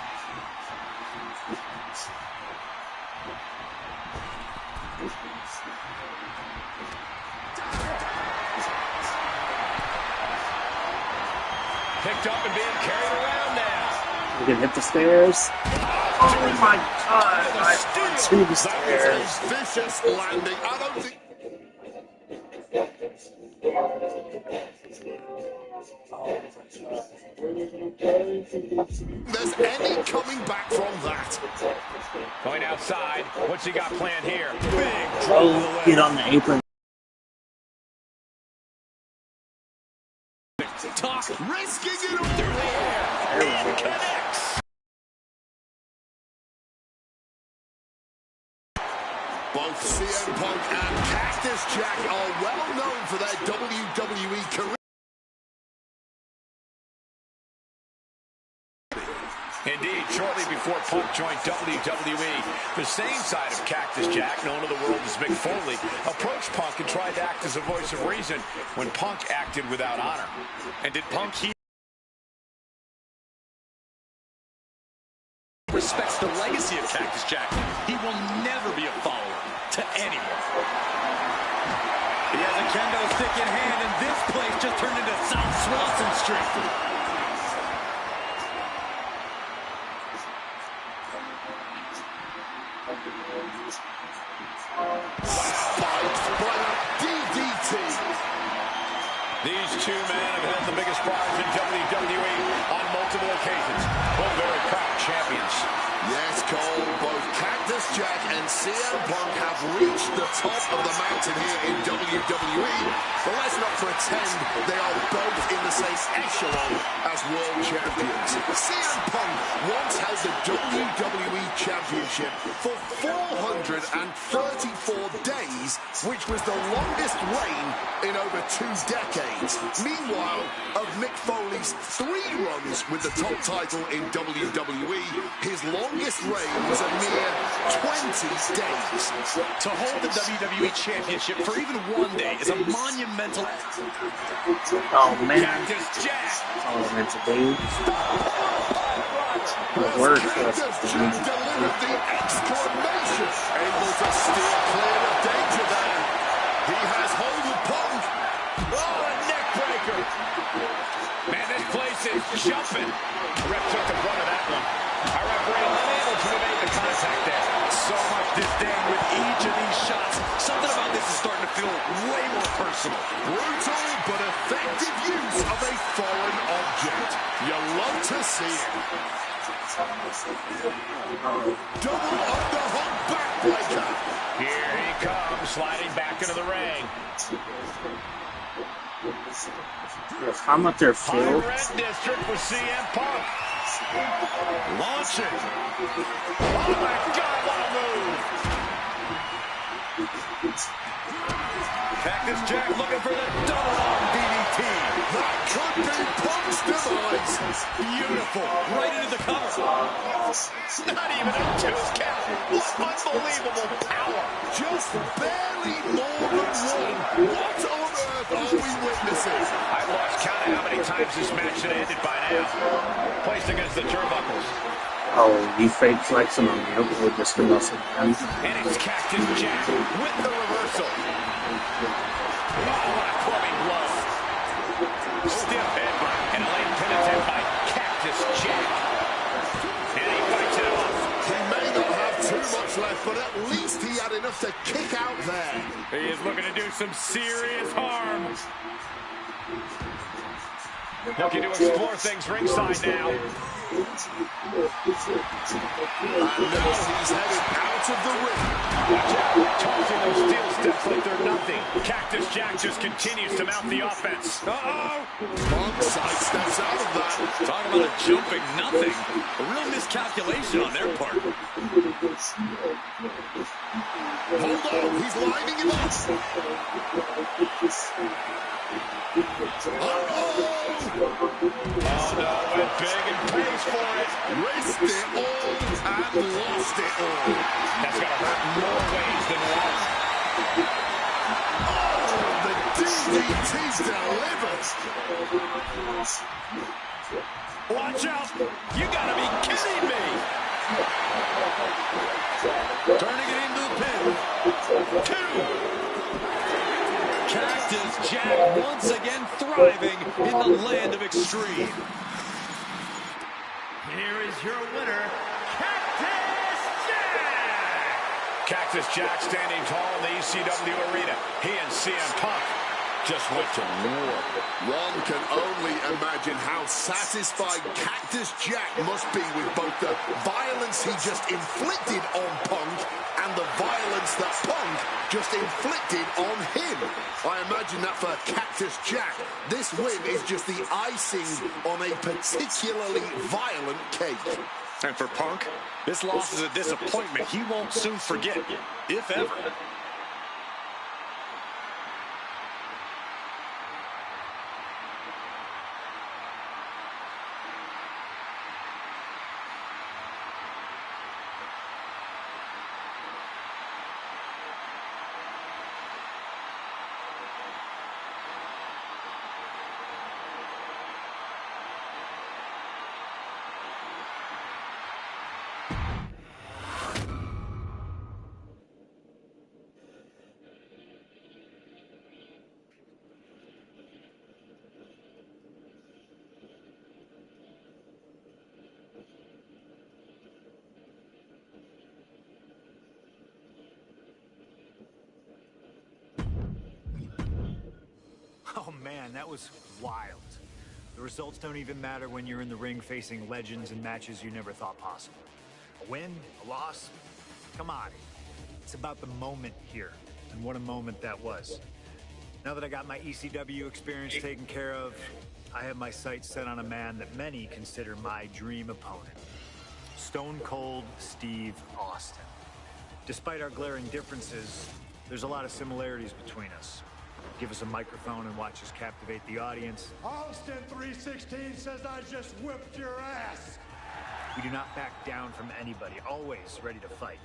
Picked up and being carried around now. You can hit the stairs. Oh my god, I to the That stairs. was a vicious landing. I don't think... there's any coming back from that. Going outside. What's he got planned here? Big drop of the Oh, leg. get on the apron. Risking it all. Through the air. And connects. Both CM Punk and Cactus Jack are well known for their WWE career. Indeed, shortly before Punk joined WWE, the same side of Cactus Jack, known to the world as Mick Foley, approached Punk and tried to act as a voice of reason when Punk acted without honor. And did Punk Respects the legacy of Cactus Jack. He will never be a follower to anyone. He has a kendo stick in hand, and this place just turned into South Swanson Street. DDT. These two men have held the biggest prize in WWE on multiple occasions. Both very proud champions. Yes, Cole, both Cactus Jack and CM Punk have reached the top of the mountain here in WWE, but let's not pretend they are both in the same echelon as world champions. CM Punk once held the WWE Championship for 434 days, which was the longest reign in over 2 decades. Meanwhile, of Mick Foley's 3 runs with the top title in WWE, his longest reign was a mere 20 days. To hold the WWE Championship for even 1 day is a monumental... Oh man, Cactus Jack. all meant to do. The worst. Cactus Jack delivered the exclamation, able to steer clear of danger there. He has hold of Punk. Oh, a neck breaker. Man, this place is jumping. The ref took the brunt of that one. Our referee unable to evade the contact there. So much disdain with each of these shots. Something about this is starting to feel way more personal. Brutal but effective use of a foreign object. You love to see it. Double underhook backbreaker. Here he comes, sliding back into the ring. How much they're High filled? red district for CM Punk. Launching. Oh my God, what a move. Cactus Jack looking for the double arm DDT. That could be Punk's demise. Beautiful. Right into the cover. Not even a 2 count. What unbelievable power. Just barely more than 1. What on earth are we witnessing? I've lost count of how many times this match had ended by now. Placed against the turnbuckles. Oh, you fake flexing on me. Okay, we're just gonna muscle down. And it's Cactus Jack with the reversal. Oh, what a clubbing blow. Stiff headbutt and a late penitent by Cactus Jack. And he fights it off. He may not have too much left, but at least he had enough to kick out there. He is looking to do some serious harm. Looking to explore things ringside now. And now he's headed out of the ring. Watch out, tossing those steel steps like they're nothing. Cactus Jack just continues to mount the offense. Uh-oh. Punk sidesteps out of that. Talk about a jumping nothing. A real miscalculation on their part. Hold on, he's lining him up. Oh no, went big and pays for it. Risked it all and lost it all. That's got to hurt more ways than one. Oh, the DDT delivers. Watch out! You gotta be kidding me! Turning it into the pin. 2. Cactus Jack once again thriving in the land of extreme. Here is your winner, Cactus Jack! Cactus Jack standing tall in the ECW arena. He and CM Punk just went to war. One can only imagine how satisfied Cactus Jack must be with both the violence he just inflicted on Punk and the violence that Punk just inflicted on him. I imagine that for Cactus Jack, this win is just the icing on a particularly violent cake. And for Punk, this loss is a disappointment he won't soon forget, if ever. Oh man, that was wild. The results don't even matter when you're in the ring facing legends and matches you never thought possible. A win, a loss, come on. It's about the moment here, and what a moment that was. Now that I got my ECW experience taken care of, I have my sights set on a man that many consider my dream opponent. Stone Cold Steve Austin. Despite our glaring differences, there's a lot of similarities between us. Give us a microphone and watch us captivate the audience. Austin 316 says I just whipped your ass. We do not back down from anybody, always ready to fight.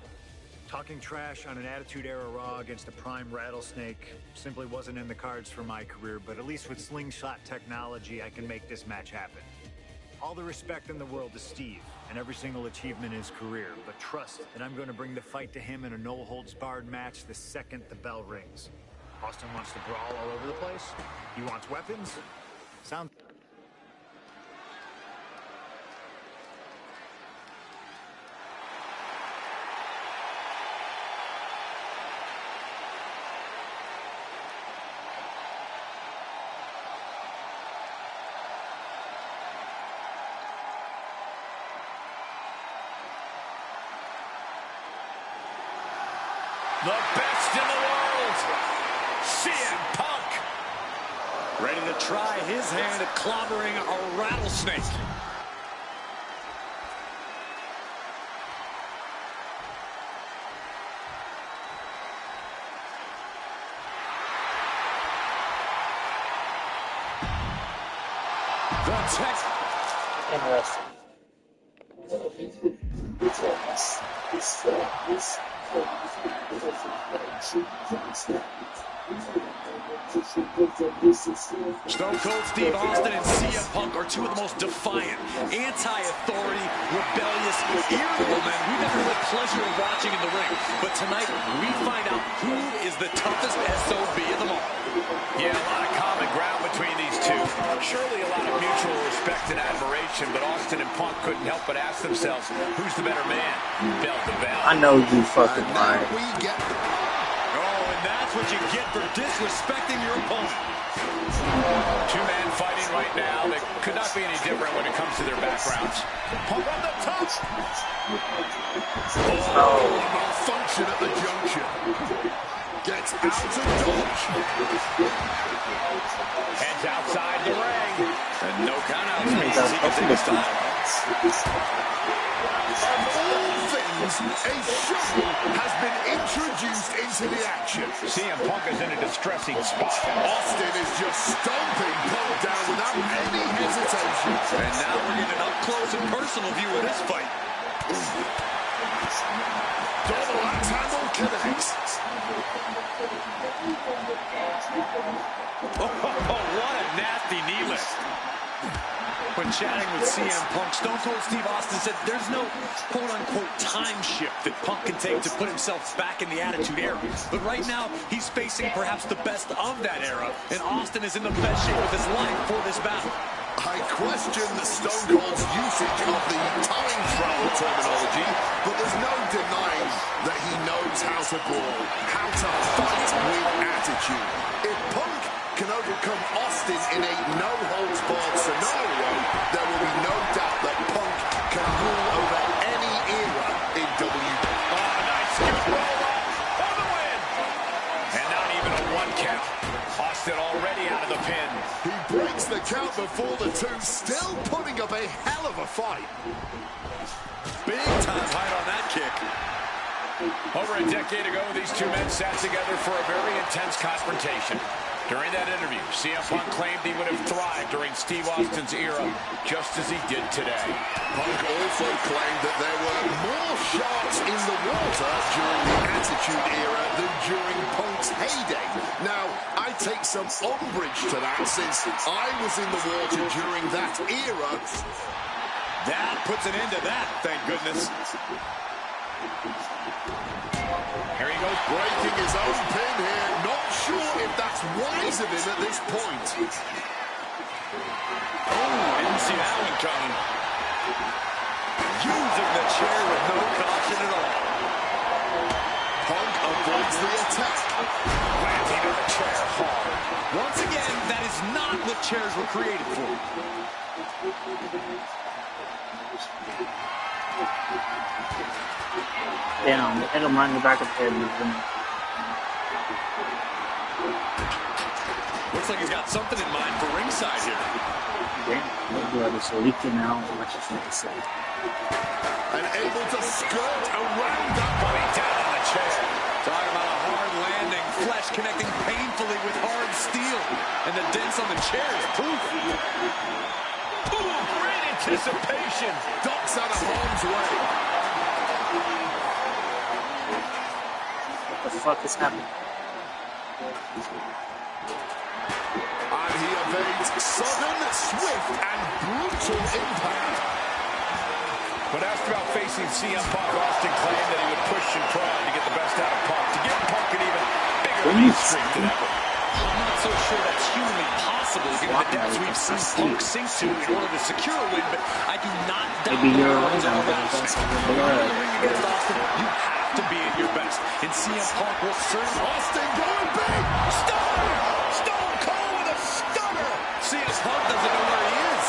Talking trash on an Attitude Era Raw against a prime rattlesnake simply wasn't in the cards for my career, but at least with slingshot technology, I can make this match happen. All the respect in the world to Steve and every single achievement in his career, but trust that I'm going to bring the fight to him in a no-holds-barred match the second the bell rings. Austin wants to brawl all over the place? He wants weapons? Sounds... The best in the world, CM Punk. Ready to try his hand at clobbering a rattlesnake. The tech. Interesting. Stone Cold Steve Austin and CM Punk are two of the most defiant, anti-authority, rebellious, irritable men we've ever had the pleasure of watching in the ring. But tonight, we find out who is the toughest SOB of them all. Yeah, a lot of common ground between these two. Surely a lot of mutual respect and admiration, but Austin and Punk couldn't help but ask themselves, who's the better man? Bell to bell. I know you fucking lied. Oh, and that's what you get for disrespecting your opponent. Two-man fighting right now that could not be any different when it comes to their backgrounds. Punk on the top. Oh, malfunction at the junction. Gets out of dodge. Heads outside the ring. And no countouts means he can take his time. Of all things, a shovel has been introduced into the action. CM Punk is in a distressing spot. Austin is just stomping Punk down without any hesitation. And now we're getting an up-close and personal view of this fight. Double axe handle connects. Oh, what a nasty knee lift. When chatting with CM Punk, Stone Cold Steve Austin said there's no quote-unquote time shift that Punk can take to put himself back in the Attitude Era. But right now, he's facing perhaps the best of that era, and Austin is in the best shape of his life for this battle. I question the Stone Cold's usage of the time travel terminology, but there's no denying that he knows how to brawl, how to fight with attitude. If Punk can overcome Austin in a no-holds-barred scenario, there will be no doubt that Punk can rule over any era in WWE. Oh, nice scoop roll up for the win. And not even a one count. Austin already out of the pin. He breaks the count before the two, still putting up a hell of a fight. Big time height on that kick. Over a decade ago, these two men sat together for a very intense confrontation. During that interview, CM Punk claimed he would have thrived during Steve Austin's era, just as he did today. Punk also claimed that there were more sharks in the water during the Attitude Era than during Punk's heyday. Now, I take some umbrage to that, since I was in the water during that era. That puts an end to that, thank goodness. Here he goes, Breaking his own pin here. Not sure if that's wise of him at this point. Oh, didn't see that one coming. Using the chair with no caution at all. Punk avoids the attack. landing on the chair hard. Once again, that is not what chairs were created for. Damn, hit him right in the back of the head. Looks like he's got something in mind for ringside here. already, so we can now watch it from the side. And able to skirt around that body Down on the chair. Talking about a hard landing, flesh connecting painfully with hard steel. And the dents on the chair is proof. Ooh, great anticipation. ducks out of harm's way. What the fuck is happening? And he evades sudden, swift, and brutal impact. When asked about facing CM Punk, Austin claimed that he would push and prod to get the best out of Punk, to give Punk an even bigger lead streak than ever. I'm not so sure that's humanly possible given the depths we've seen Punk sink to in order to secure a win, but I do not doubt Maybe you're the right odds now, are but around. that's When you're in the ring against Austin, you have to be at your best, and CM Punk will certainly... Austin going big. Stunner! Stone Cold with a stunner! CM Punk doesn't know where he is.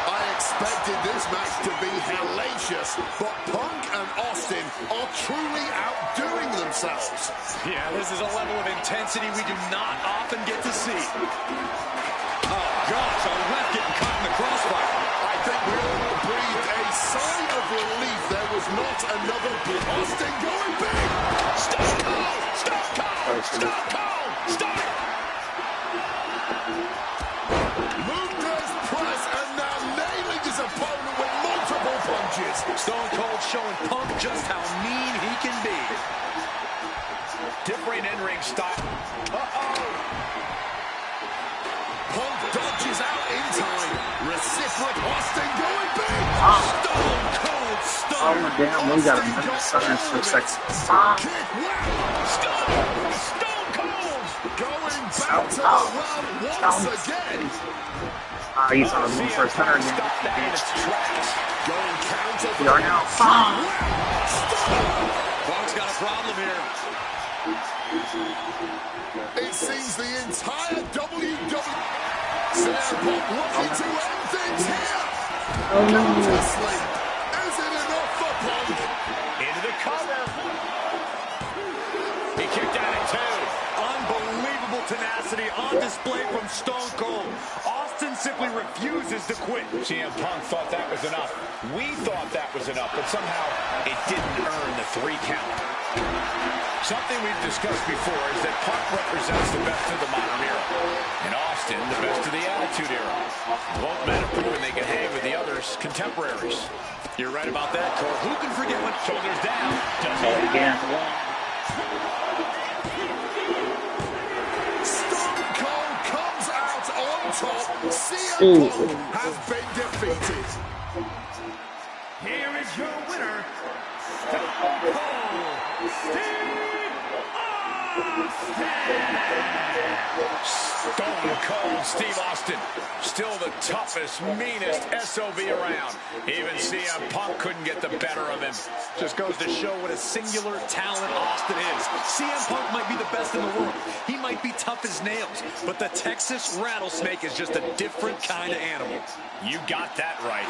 I expected this match to be hellacious, but Punk and Austin are truly outdoing themselves. Yeah, this is a level of intensity we do not often get to see. Oh, gosh, a ref getting caught in the crossfire. I think we all breathed a sigh of relief there was not another blow. Austin going big. Stone Cold! Stone Cold! Stone Cold! Stone! Munda's press and now nailing his opponent with multiple punches. Stone Cold showing Punk just how mean he can be. Different in-ring style. Uh-oh! Punk dodges out in time. Reciprocal Austin going big. Stone Cold Oh stunner. damn, we got another stunner for sex. Kick, wow. Stone Cold! Going back to the well once again. He's on the first stunner again. Stop that in its tracks. Going counter. We are now. Punk's got a problem here. It seems the entire WWE. CM Punk looking to end things here. Oh no. To sleep. Is it enough for Punk? Into the cover. He kicked out at two. Unbelievable tenacity on display from Stone Cold. Austin simply refuses to quit. CM Punk thought that was enough. We thought that was enough, but somehow it didn't earn the 3 count. Something we've discussed before is that Punk represents the best of the modern era, and Austin the best of the Attitude Era. Both men have proven they can hang with the others' contemporaries. You're right about that, Cole. Who can forget when Shoulders down. Does he Oh, again. Stone Cold comes out on top. CM Punk has been defeated. Here is your winner, Stone Cold Steve Austin! Stone Cold Steve Austin, still the toughest, meanest SOB around. Even CM Punk couldn't get the better of him. just goes to show what a singular talent Austin is. CM Punk might be the best in the world. He might be tough as nails, but the Texas Rattlesnake is just a different kind of animal. You got that right.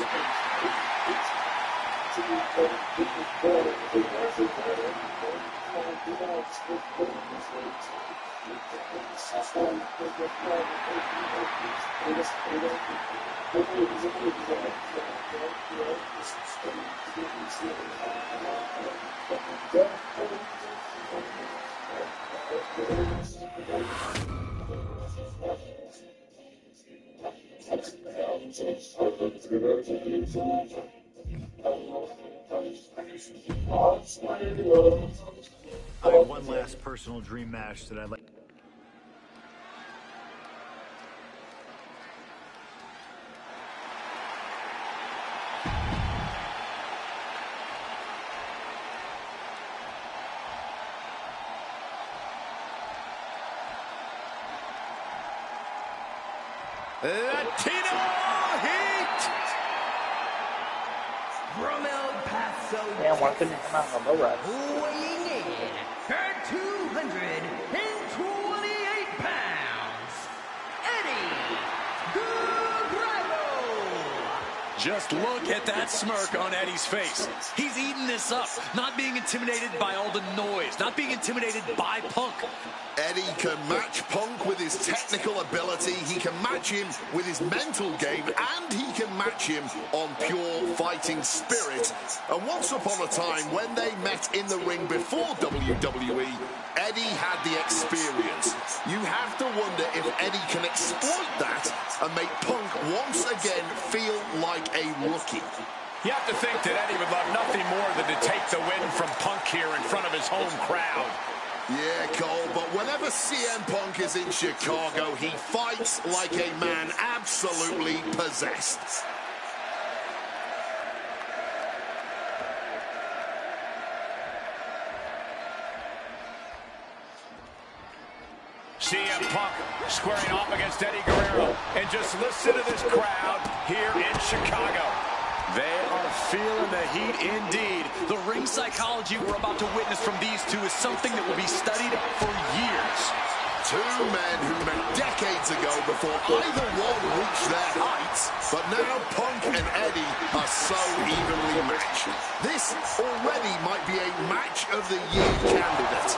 I have one last personal dream match that I'd like. Latino Heat! From El Paso, Damn, why couldn't it come out on the low rise? weighing in at 228 pounds, Eddie Guerrero. Just look at that smirk on Eddie's face. He's eating this up, not being intimidated by all the noise, not being intimidated by Punk. Eddie can match Punk with his technical ability, he can match him with his mental game, and he can match him on pure fighting spirit. And once upon a time, when they met in the ring before WWE, Eddie had the experience. You have to wonder if Eddie can exploit that and make Punk once again feel like a rookie. You have to think that Eddie would love nothing more than to take the win from Punk here in front of his home crowd. Yeah, Cole, but whenever CM Punk is in Chicago, he fights like a man absolutely possessed. CM Punk squaring off against Eddie Guerrero. And just listen to this crowd here in Chicago. They are feeling the heat indeed. The ring psychology we're about to witness from these two is something that will be studied for years. Two men who met decades ago before either one reached their heights, but now Punk and Eddie are so evenly matched. This already might be a match of the year candidate.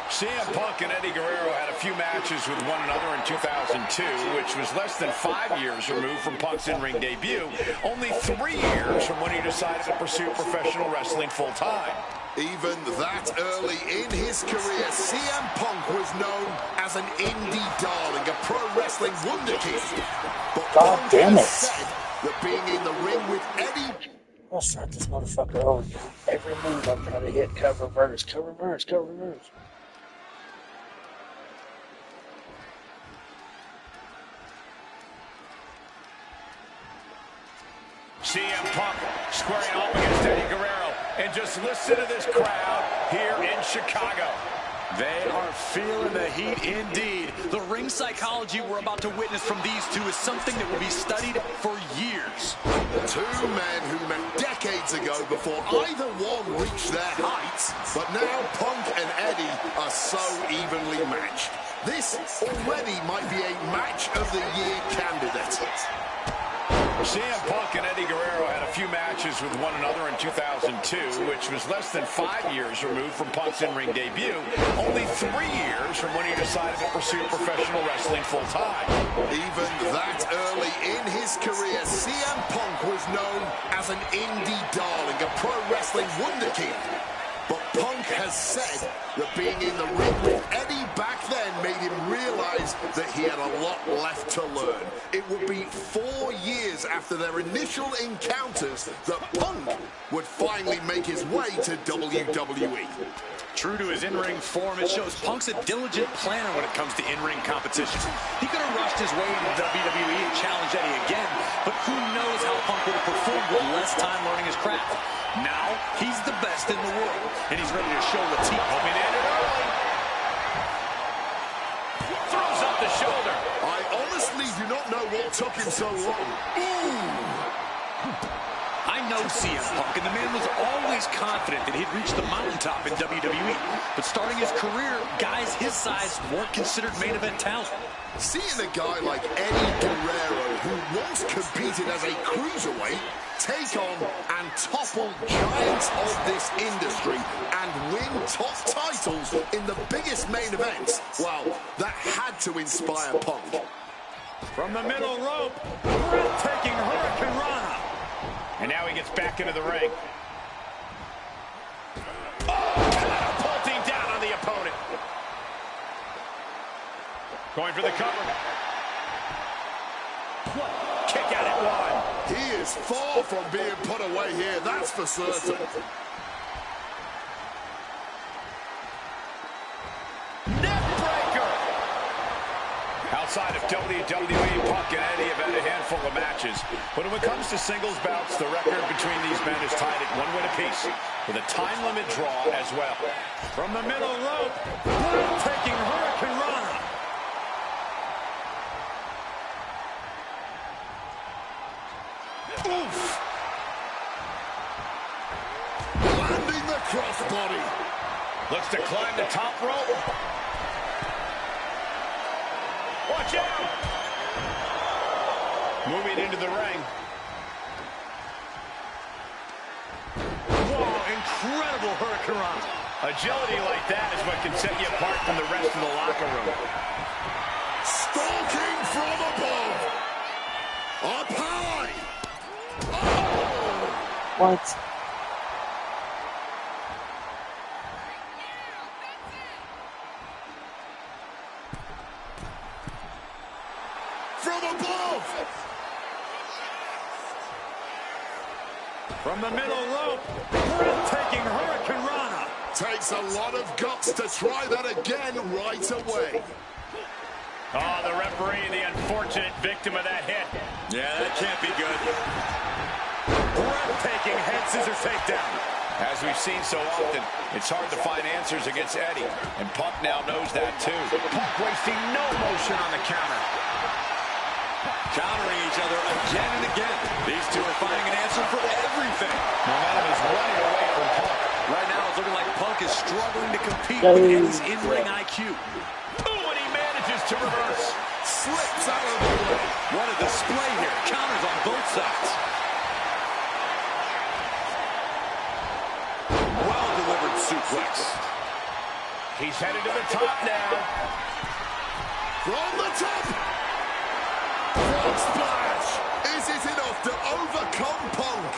CM Punk and Eddie Guerrero had a few matches with one another in 2002, which was less than 5 years removed from Punk's in-ring debut, only 3 years from when he decided to pursue professional wrestling full-time. Even that early in his career, CM Punk was known as an indie darling, a pro wrestling wunderkid. But Punk has said that being in the ring with Eddie... I'll start this motherfucker over. Every move I'm trying to hit, cover, reverse, cover, reverse, cover, reverse. CM Punk squaring off against Eddie Guerrero. And just listen to this crowd here in Chicago. They are feeling the heat indeed. The ring psychology we're about to witness from these two is something that will be studied for years. Two men who met decades ago before either one reached their heights, but now Punk and Eddie are so evenly matched. This already might be a match of the year candidate. CM Punk and Eddie Guerrero had a few matches with one another in 2002, which was less than 5 years removed from Punk's in-ring debut, only 3 years from when he decided to pursue professional wrestling full-time. Even that early in his career, CM Punk was known as an indie darling, a pro wrestling wunderkid. But Punk has said that being in the ring with Eddie back then made him realize that he had a lot left to learn. It would be 4 years after their initial encounters that Punk would finally make his way to WWE. True to his in-ring form, it shows Punk's a diligent planner when it comes to in-ring competition. He could have rushed his way into WWE and challenged Eddie again, but who knows how Punk would have performed with less time learning his craft. Now, he's the best in the world, and he's ready to show the team. Hoping to end it early. Throws up the shoulder. I honestly do not know what took him so long. I know CM Punk, and the man was always confident that he'd reach the mountaintop in WWE. But starting his career, guys his size weren't considered main event talent. Seeing a guy like Eddie Guerrero, who once competed as a cruiserweight, take on and topple giants of this industry and win top titles in the biggest main events, well, that had to inspire Punk. From the middle rope, breathtaking Hurricane Rana. And now he gets back into the ring. Oh, catapulting down on the opponent. Going for the cover. Kick out at one. He is far from being put away here, that's for certain. Outside of WWE, Punk and Eddie have had a handful of matches. But when it comes to singles bouts, the record between these men is tied at 1 win apiece, with a time limit draw as well. From the middle rope, breathtaking Hurricane Rana. Oof! Landing the crossbody. Looks to climb the top rope. Watch out! Moving into the ring. incredible hurricanrana. Agility like that is what can set you apart from the rest of the locker room. Stalking from above. Up high. Oh! What? From above. From the middle rope, breathtaking hurricanrana. Takes a lot of guts to try that again right away. Oh, the referee, the unfortunate victim of that hit. Yeah, that can't be good. Breathtaking head scissor takedown. As we've seen so often, it's hard to find answers against Eddie. And Punk now knows that too. Punk wasting no motion on the counter. Countering each other again and again. These two are finding an answer for everything. Momentum is running away from Punk. Right now, it's looking like Punk is struggling to compete with Eddie's in-ring IQ. Ooh, and he manages to reverse. Slips out of the way. What a display here. Counters on both sides. Well-delivered suplex. He's headed to the top now. From the top. Front splash. Is it enough to overcome Punk?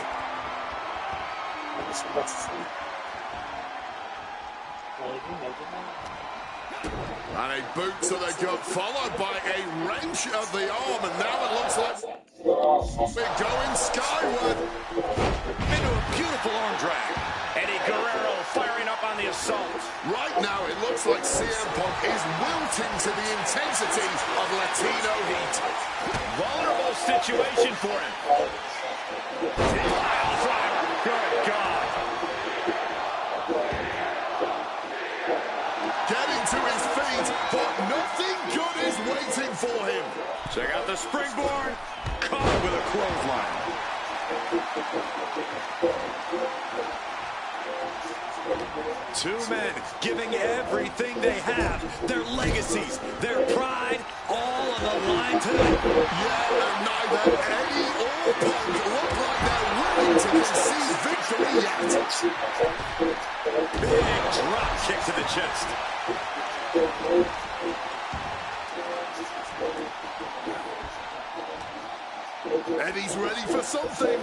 And a boot to the gut, followed by a wrench of the arm, and now it looks like we're going skyward. Into a beautiful arm drag. Eddie Guerrero firing up on the assault. Right now, it looks like CM Punk is wilting to the intensity of Latino heat. Vulnerable situation for him. Pile driver. Good God. Getting to his feet, but nothing good is waiting for him. Check out the springboard. Caught with a clothesline. Two men giving everything they have, their legacies, their pride, all on the line tonight. Yeah, and neither Eddie or Punk look like they're willing to concede victory yet. Big drop kick to the chest. Eddie's ready for something.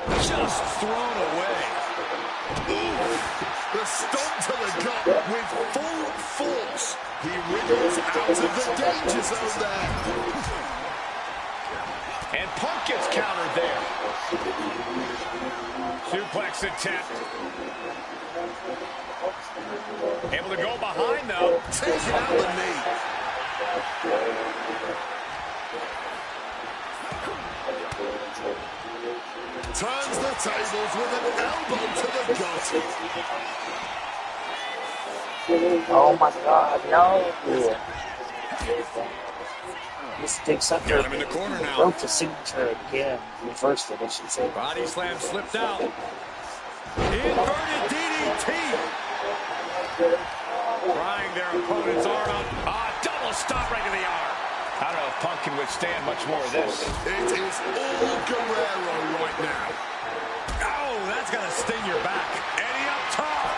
Just thrown away. The stomp to the gut with full force. He wriggles out of the danger zone there. And Punk gets countered there. Suplex attempt. Able to go behind, though. Taking out the knee. Turns the tables with an elbow to the gut. Oh my God, no! This takes up Got him in the corner now. broke the signature again. Reversed it, I should say. Body slam slipped out. Inverted DDT. Prying their opponent's arm out. Double stop right to the arm. I don't know if Punk can withstand much more of this. It is all Guerrero right now. Oh, that's gonna sting your back. Eddie up top.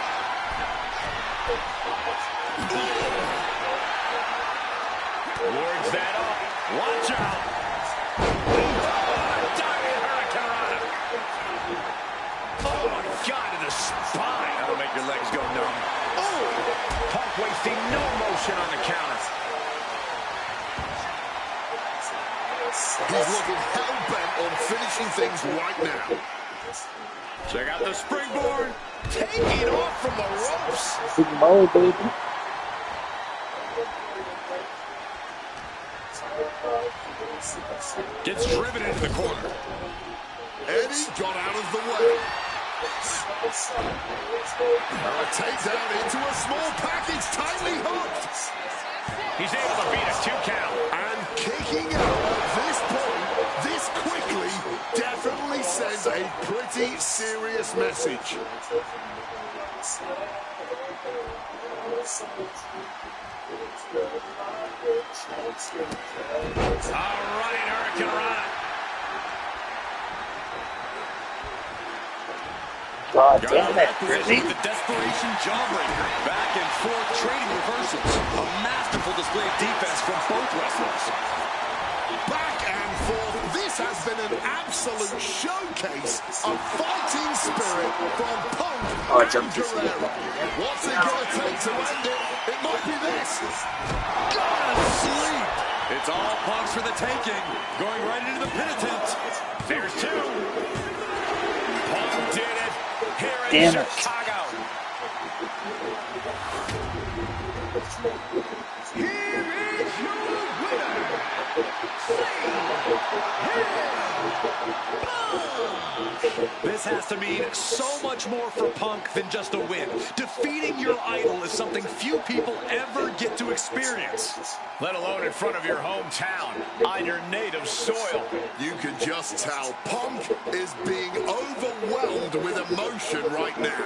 Wards that up. Watch out. Diving hurricanrana. Oh my God, to the spine. That'll make your legs go numb. Oh, Punk wasting no motion on the counter. He's looking hell-bent on finishing things right now. Check out the springboard. Taking off from the ropes. Big Mo, baby. Gets driven into the corner. Eddie got out of the way. A takedown into a small package, tightly hooked. He's able to beat a 2 count. And kicking out at this point, this quickly, definitely sends a pretty serious message. All right, hurricanrana. God, God Got damn out of it, that position really? with the desperation jawbreaker. Back and forth trading reversals. A masterful display of defense from both wrestlers. Back and forth. This has been an absolute showcase of fighting spirit from Punk Oh, I and jumped too soon. Guerrero. What's it going to take to end it? It might be this. Gonna sleep. It's all Punk's for the taking. Going right into the pin attempt. There's two. Punk did it here in Damn it. Chicago. Here is your winner, This has to mean so much more for Punk than just a win. Defeating your idol is something few people ever get to experience. Let alone in front of your hometown, on your native soil. You can just tell Punk is being overwhelmed with emotion right now.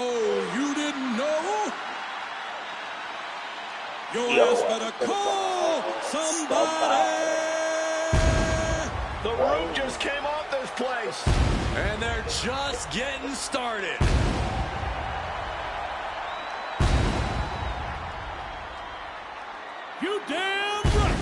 Oh, you didn't know? Your ass better call somebody. The roof just came off this place. And they're just getting started. You damn right.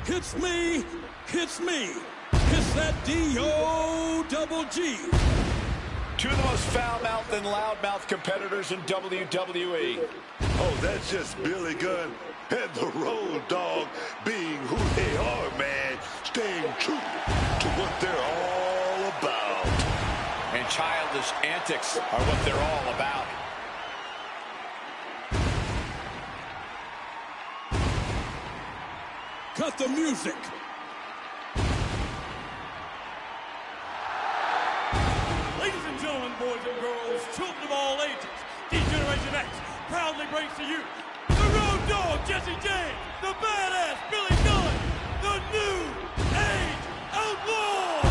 Hits me, hits me. Hits that D-O-double-G. Two of the most foul-mouthed and loud-mouthed competitors in WWE. Oh, that's just Billy Gunn and the Road Dogg being who they are, man. Staying true to what they're all about. And childish antics are what they're all about. Cut the music. Ladies and gentlemen, boys and girls, children of all ages, D-Generation X proudly brings to you the Road Dogg, Jesse James, the badass Billy Gunn, the New Age Outlaw.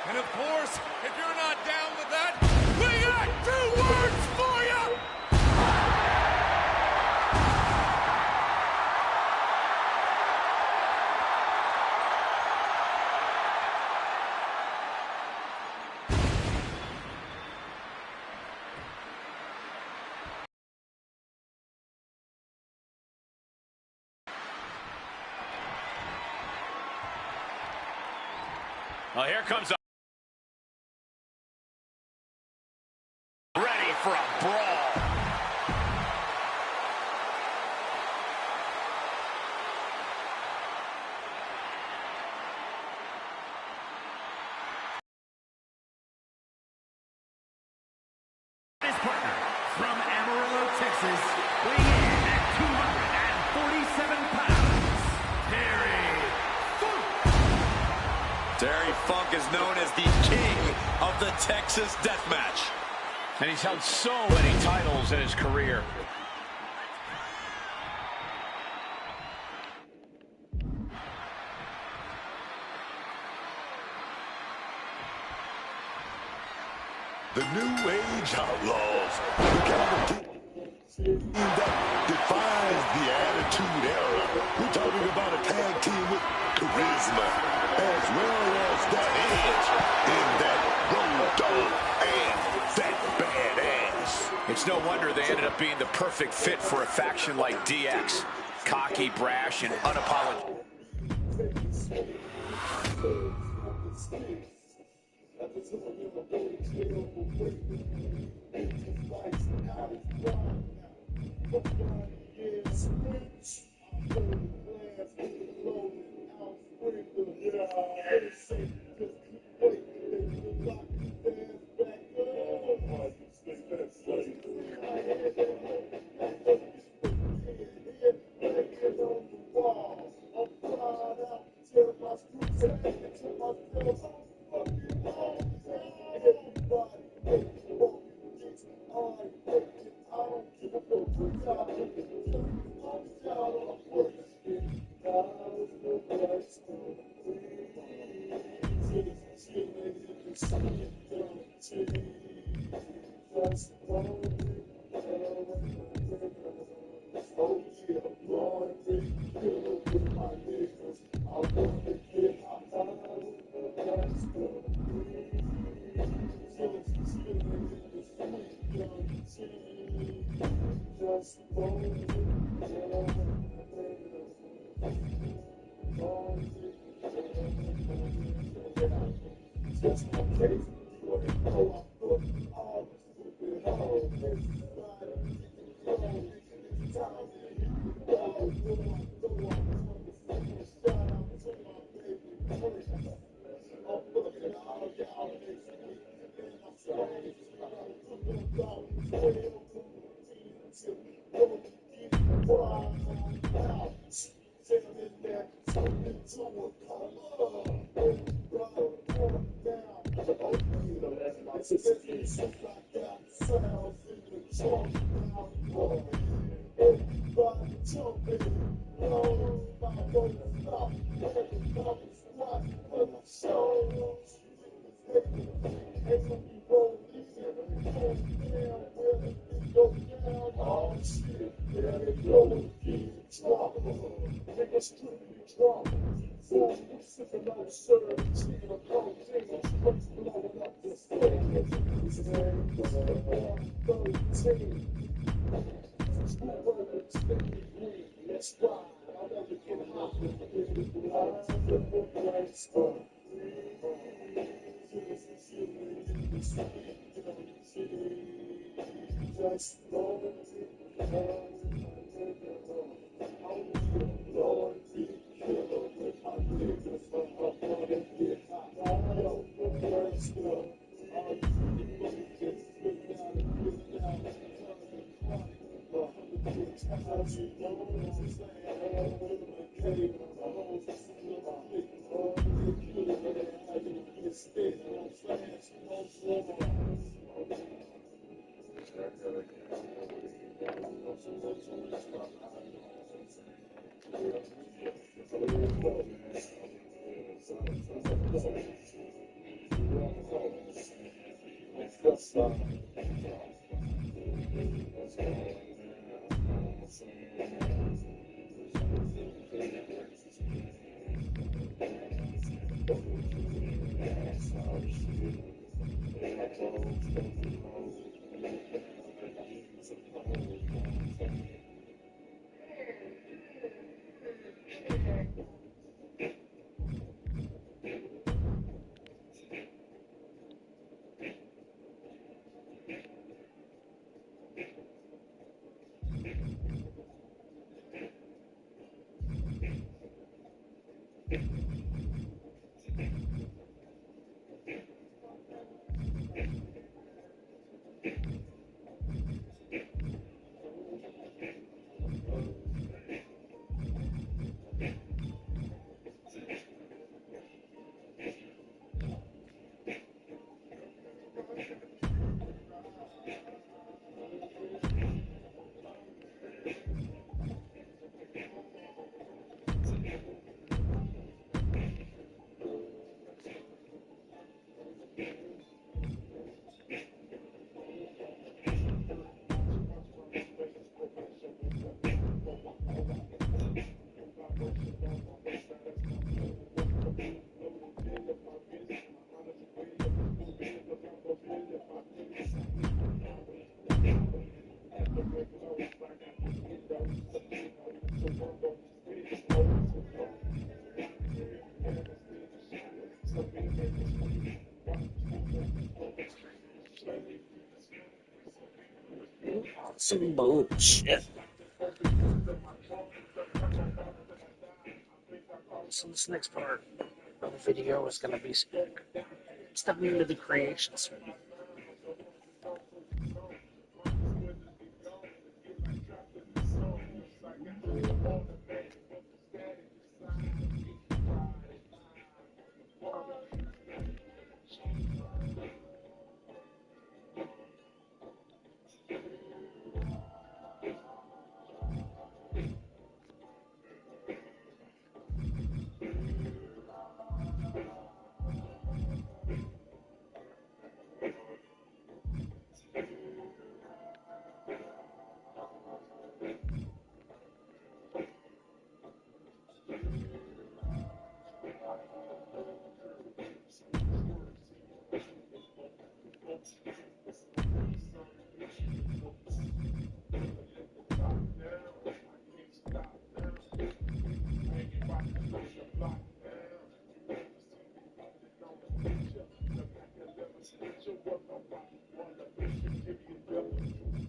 And of course, if you're not down with that, we got 2 words for you. Well, here comes a... ready for a brawl. His partner from Amarillo, Texas, weighing in at 247 pounds, Terry Funk is known as the king of the Texas Deathmatch. And he's held so many titles in his career. The New Age Outlaws. The kind of team that defines the Attitude Era. We're talking about a tag team with charisma as well as that edge in that road dog and that badass. It's no wonder they ended up being the perfect fit for a faction like DX. Cocky, brash, and unapologetic. Some bullshit. So this next part of the video is going to be stepping into the creation suite.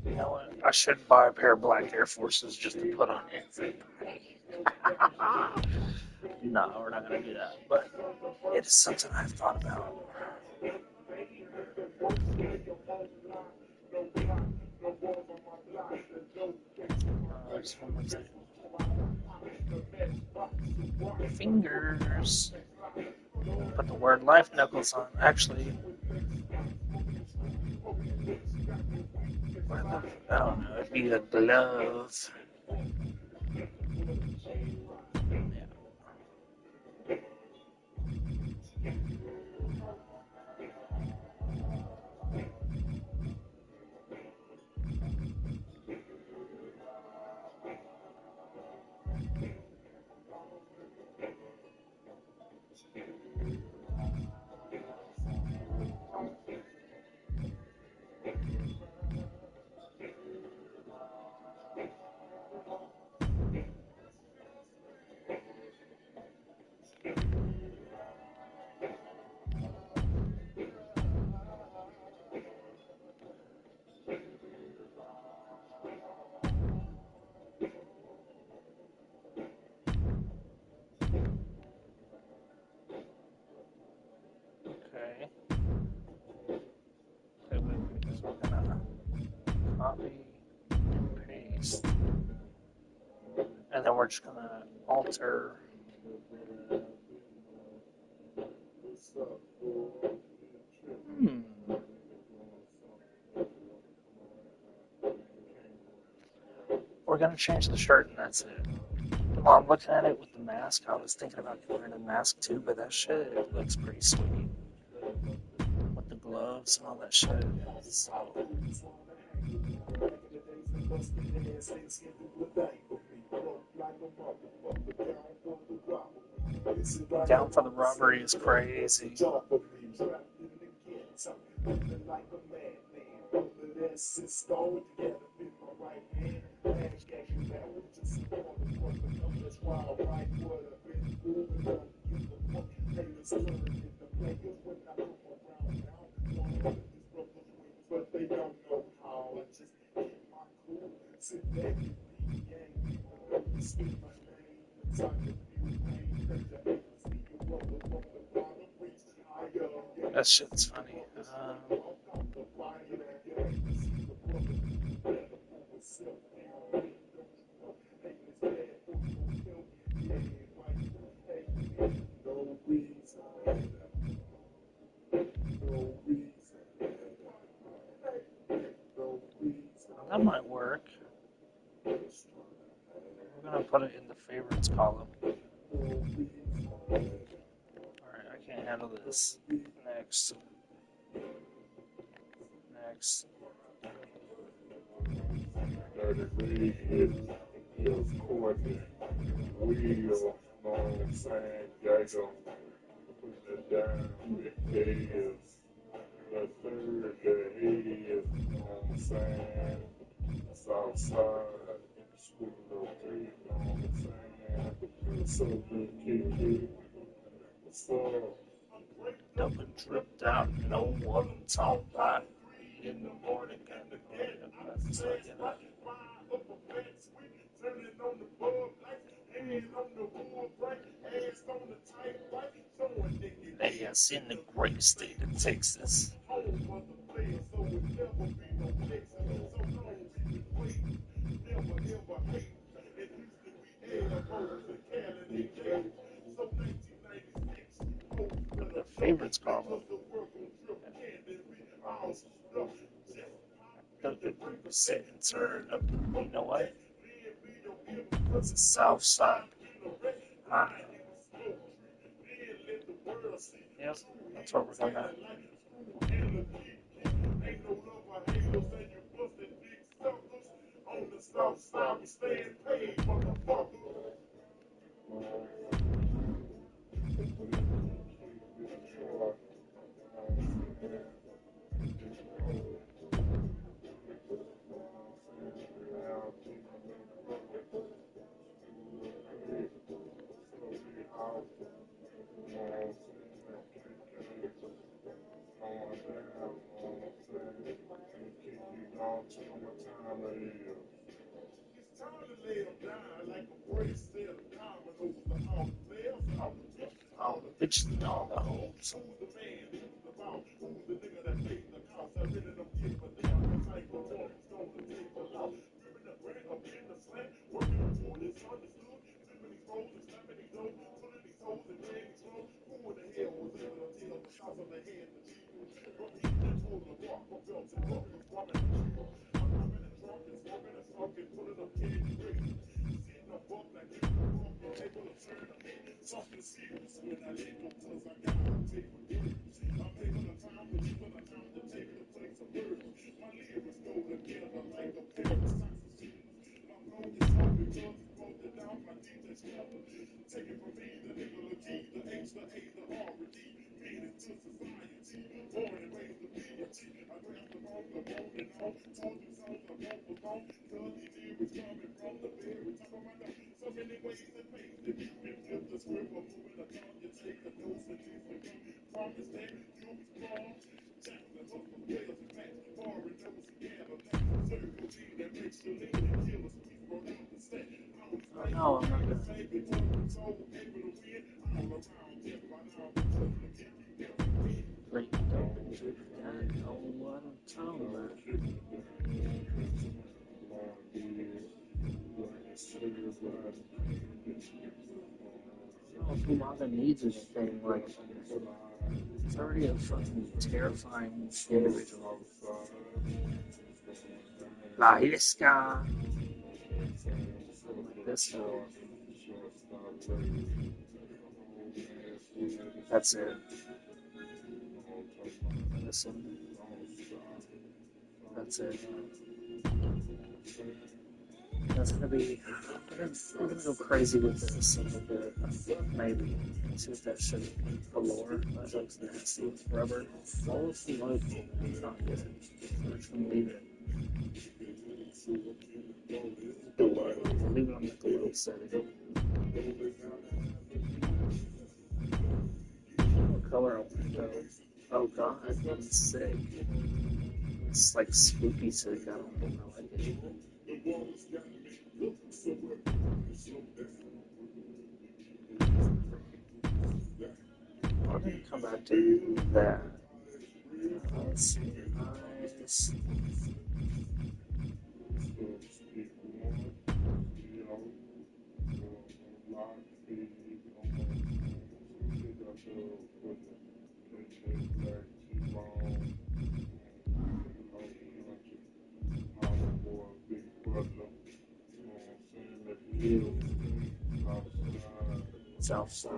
You know what? I should buy a pair of black Air Forces just to put on everybody. No, we're not going to do that. But it is something I've thought about. Just one more thing. Fingers. Put the word life knuckles on. Actually, I don't know. It'd be a glove. Yeah. Okay. So we're gonna copy and paste, and then we're just gonna alter. We're gonna change the shirt, and that's it. While I'm looking at it with the mask, I was thinking about wearing a mask too, but that shit looks pretty sweet. With the gloves and all that shit. So. Down for the robbery is crazy. That shit's funny. That might work. We're gonna put it in the favorites column. Alright, I can't handle this. Next. Next. Double dripped out, no one talk about. in the morning, got the morning, that's like, you know. They are in the great state of Texas. The favorites call them. 30% turn up. You know what? It's the South Side. Yep, that's what we're talking about. Oh, the bitch is all the hoes. No, I'm not gonna. Great dog. I know what I'm talking about. I don't know if Umaga needs anything like it's already a fucking terrifying individual. La Hisca. Like this girl. That's it. Listen. That's it. That's gonna be. We're gonna go crazy with this a little bit. Maybe. Let's see what that shit. Allure. That looks nasty. Rubber. All of the load. Not good. We're just gonna leave it. Glow. Leave it on the glow setting. What color I want to go? Oh god, that's sick. It's like spooky sick. I don't know. I like it. I'm gonna come back to that. Let's see. Nice. South side.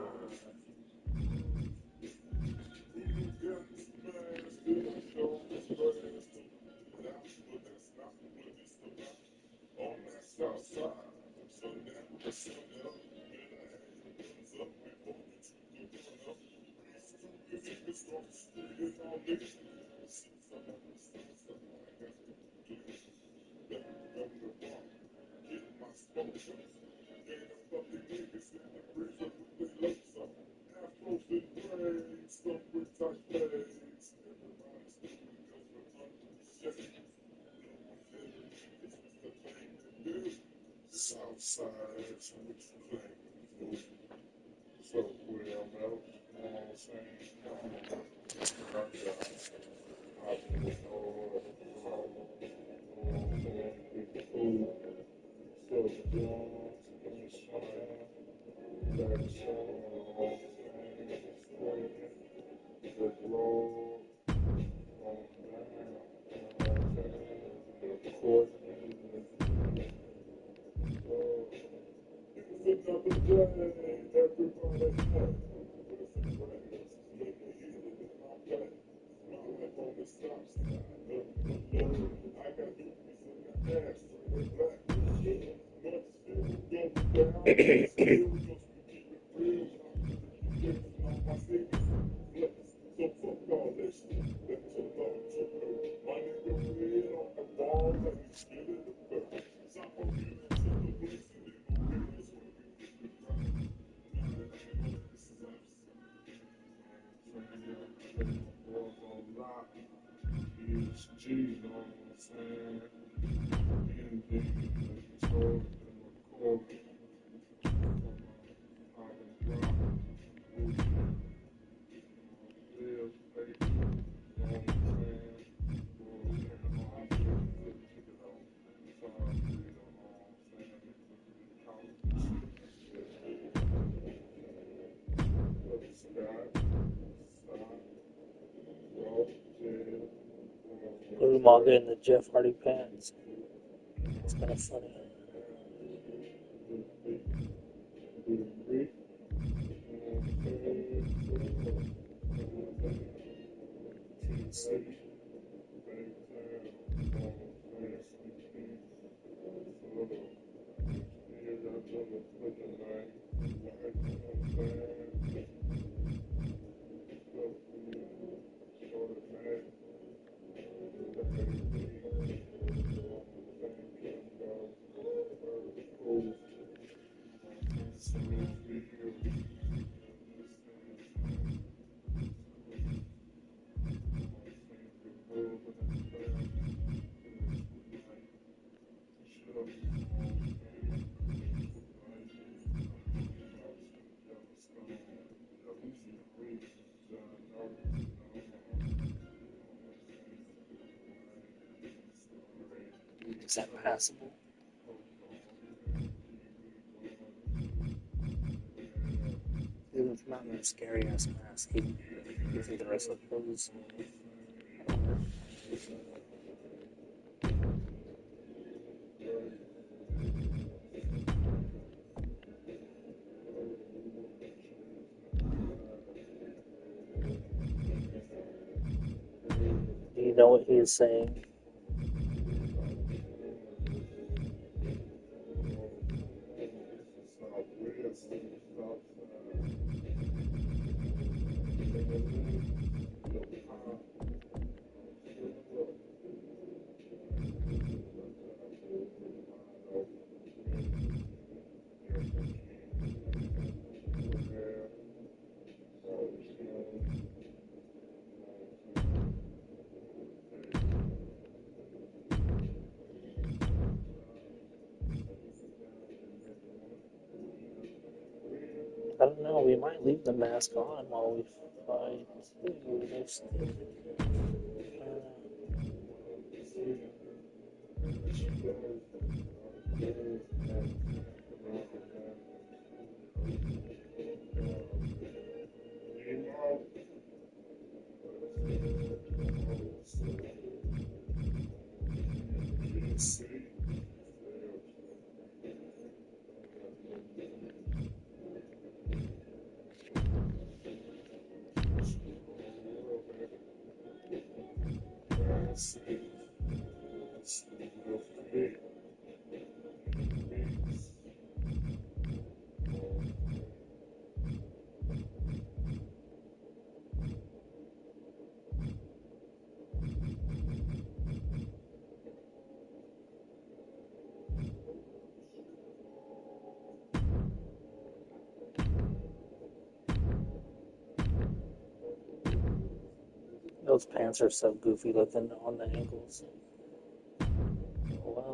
Southside, so what you think? So where I'm at, you know what I'm saying? Umaga in the Jeff Hardy pants. It's kind of funny. Is that passable? Even if not in a scary ass mask, you think the rest of the clothes? Do you know what he is saying? I don't know, we might leave the mask on while we fight. Those pants are so goofy looking on the ankles. Oh, wow.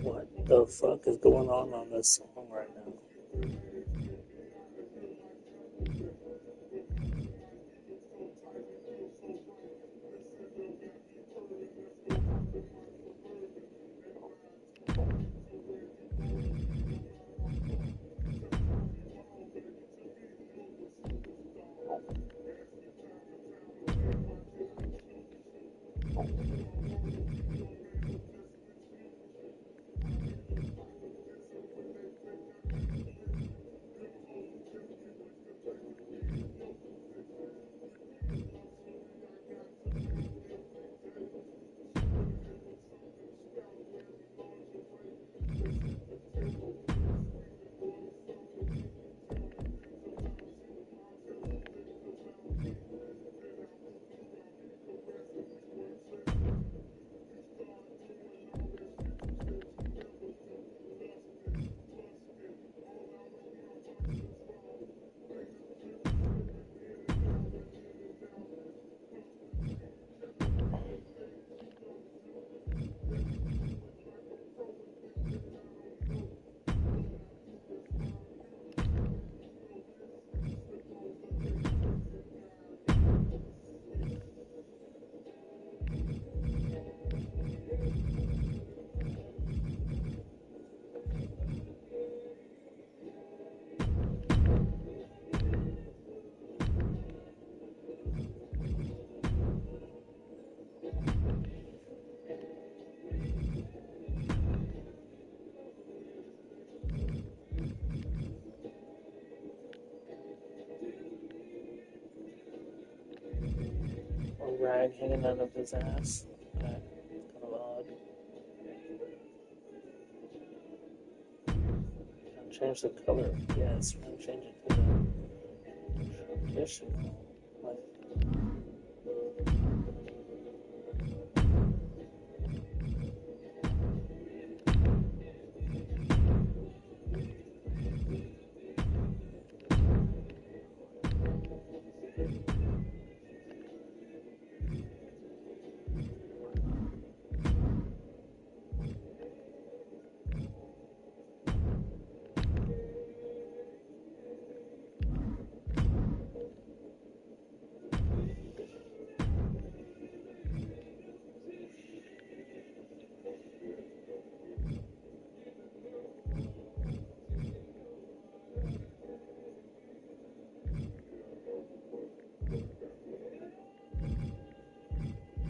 What the fuck is going on this song right now? A rag hanging out of his ass. Okay. Kind of odd. Can I change the color? Yes, we're gonna change it to the traditional. Like,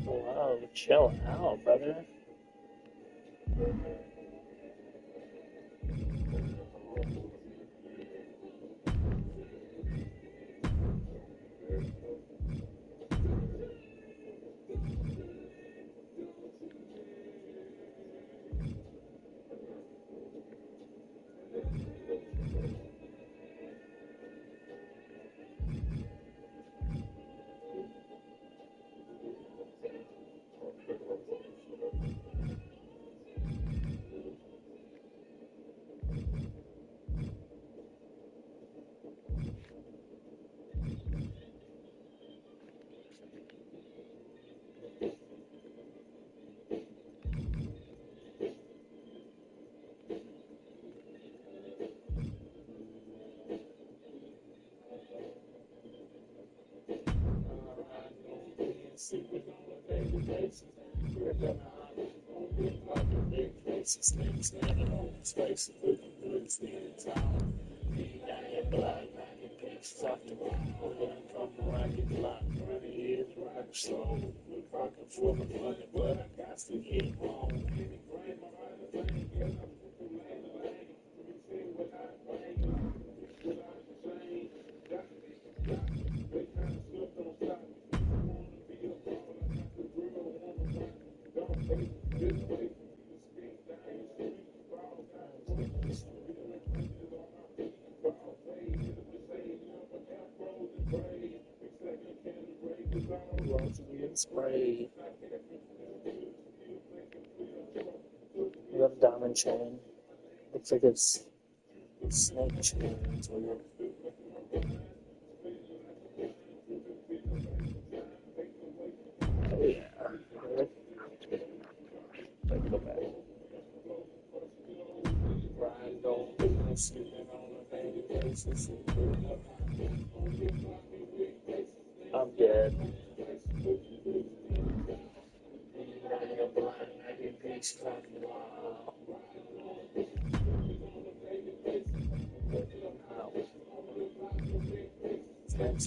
wow, chill out, brother. Sleeping on a daily basis. Ripping out big faces, snakes landing on his face, looking good, standing tall. Being down your block, knocking pieces off the ground. Running from around your block, running years, running slow. We rocking for the money, but I got to get home. Lots of getting sprayed. We got a diamond chain. Looks like it's snake chain. It's weird. Oh yeah. Really? Wait, go back.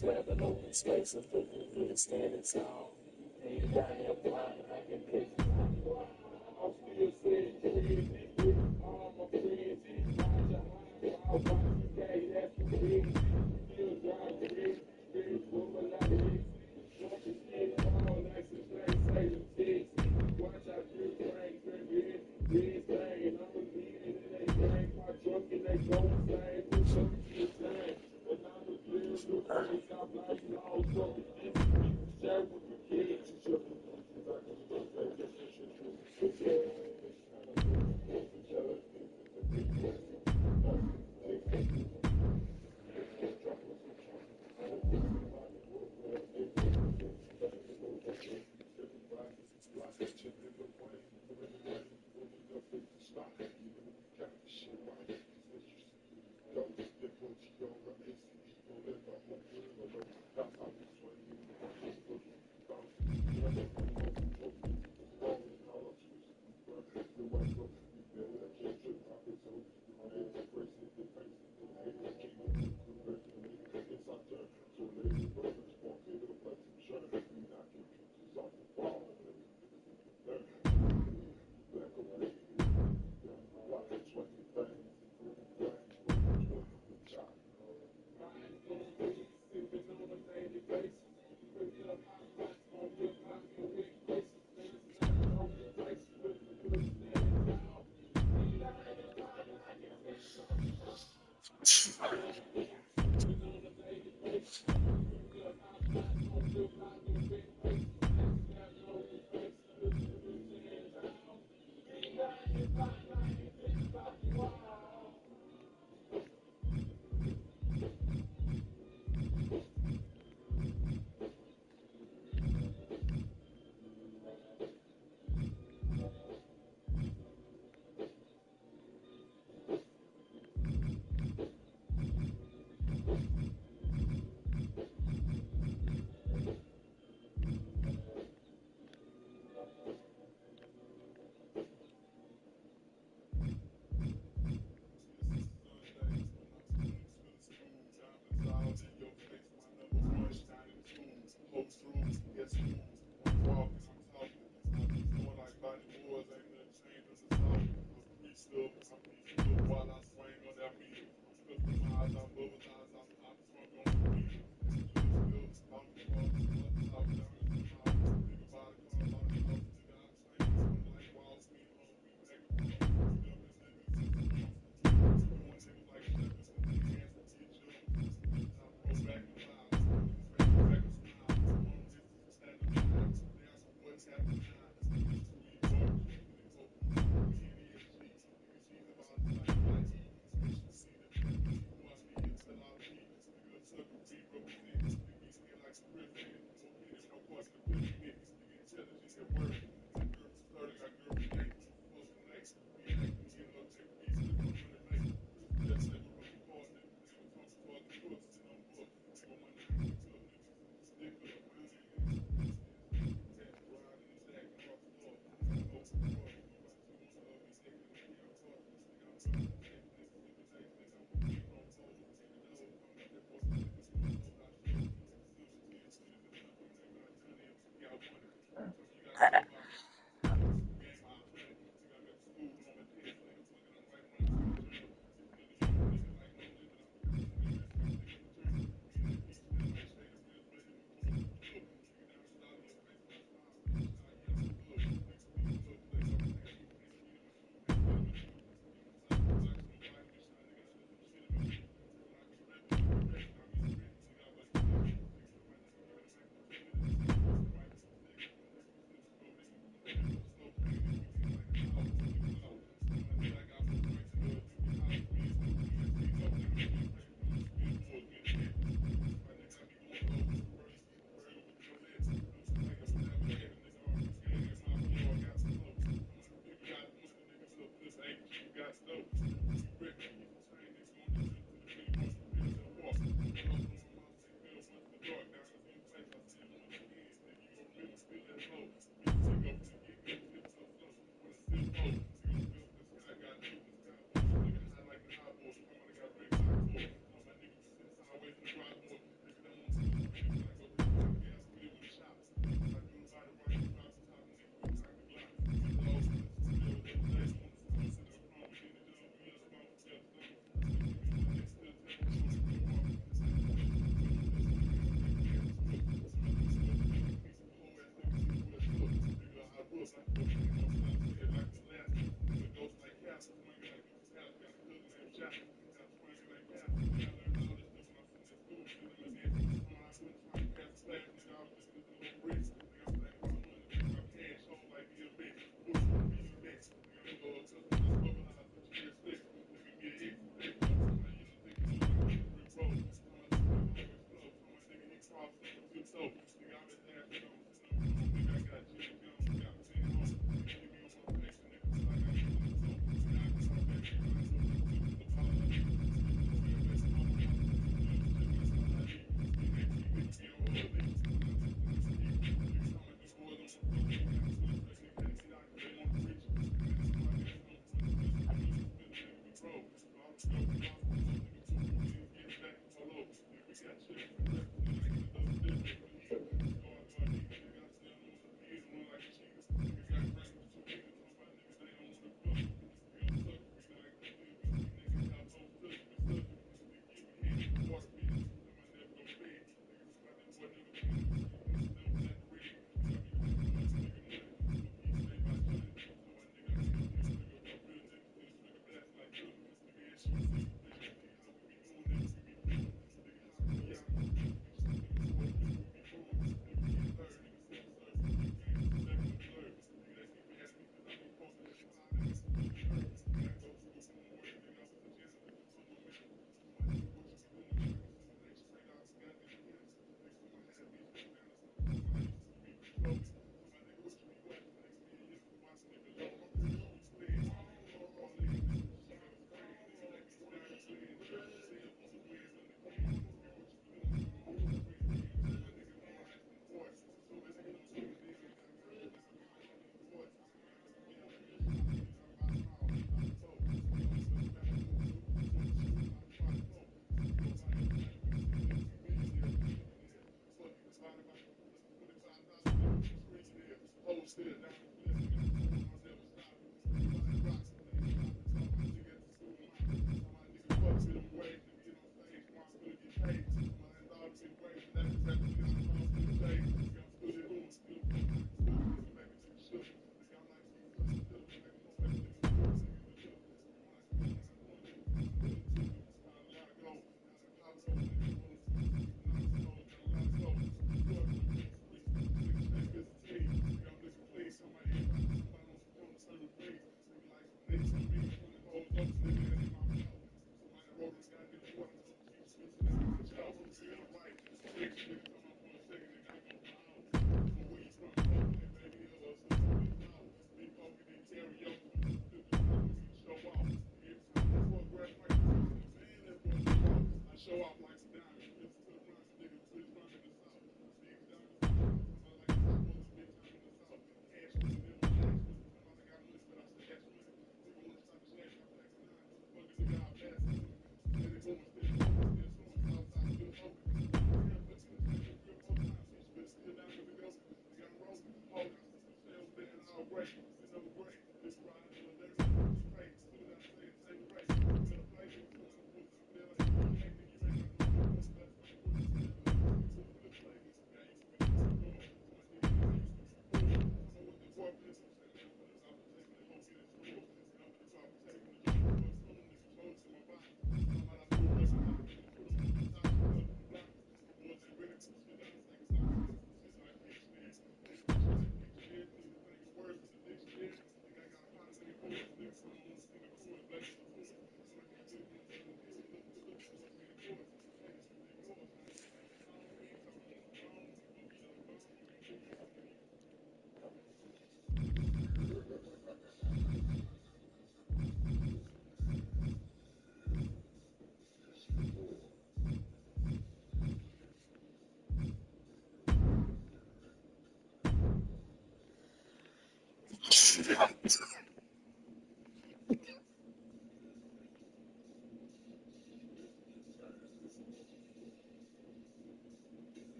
grabbing open spaces, looking good, standing tall. And you got him blind, I can pick.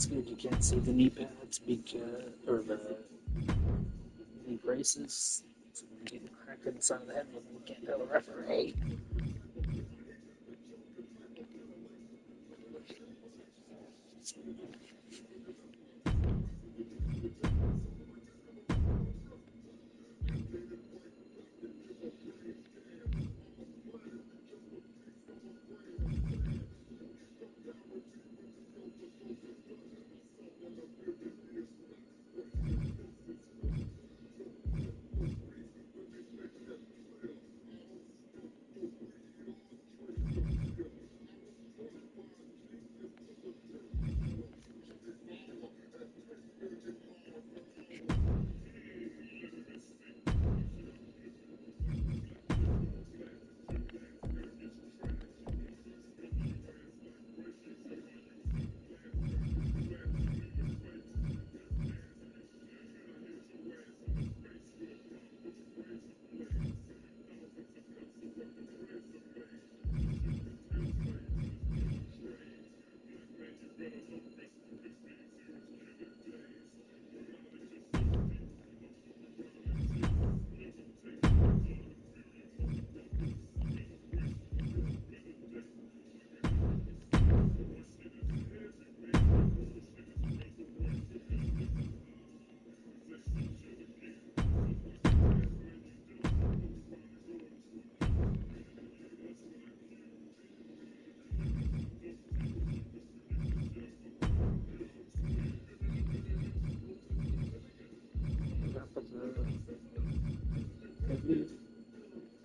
It's good you can't see the knee pads because, or the knee braces. So you get cracked in the side of the head and you can't tell the referee.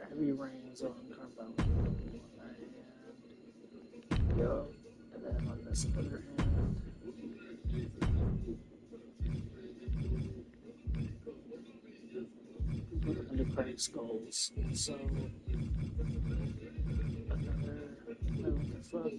Heavy reins on Carmelo. And go. And then on this other hand, with under cracked skulls. So another move in the front.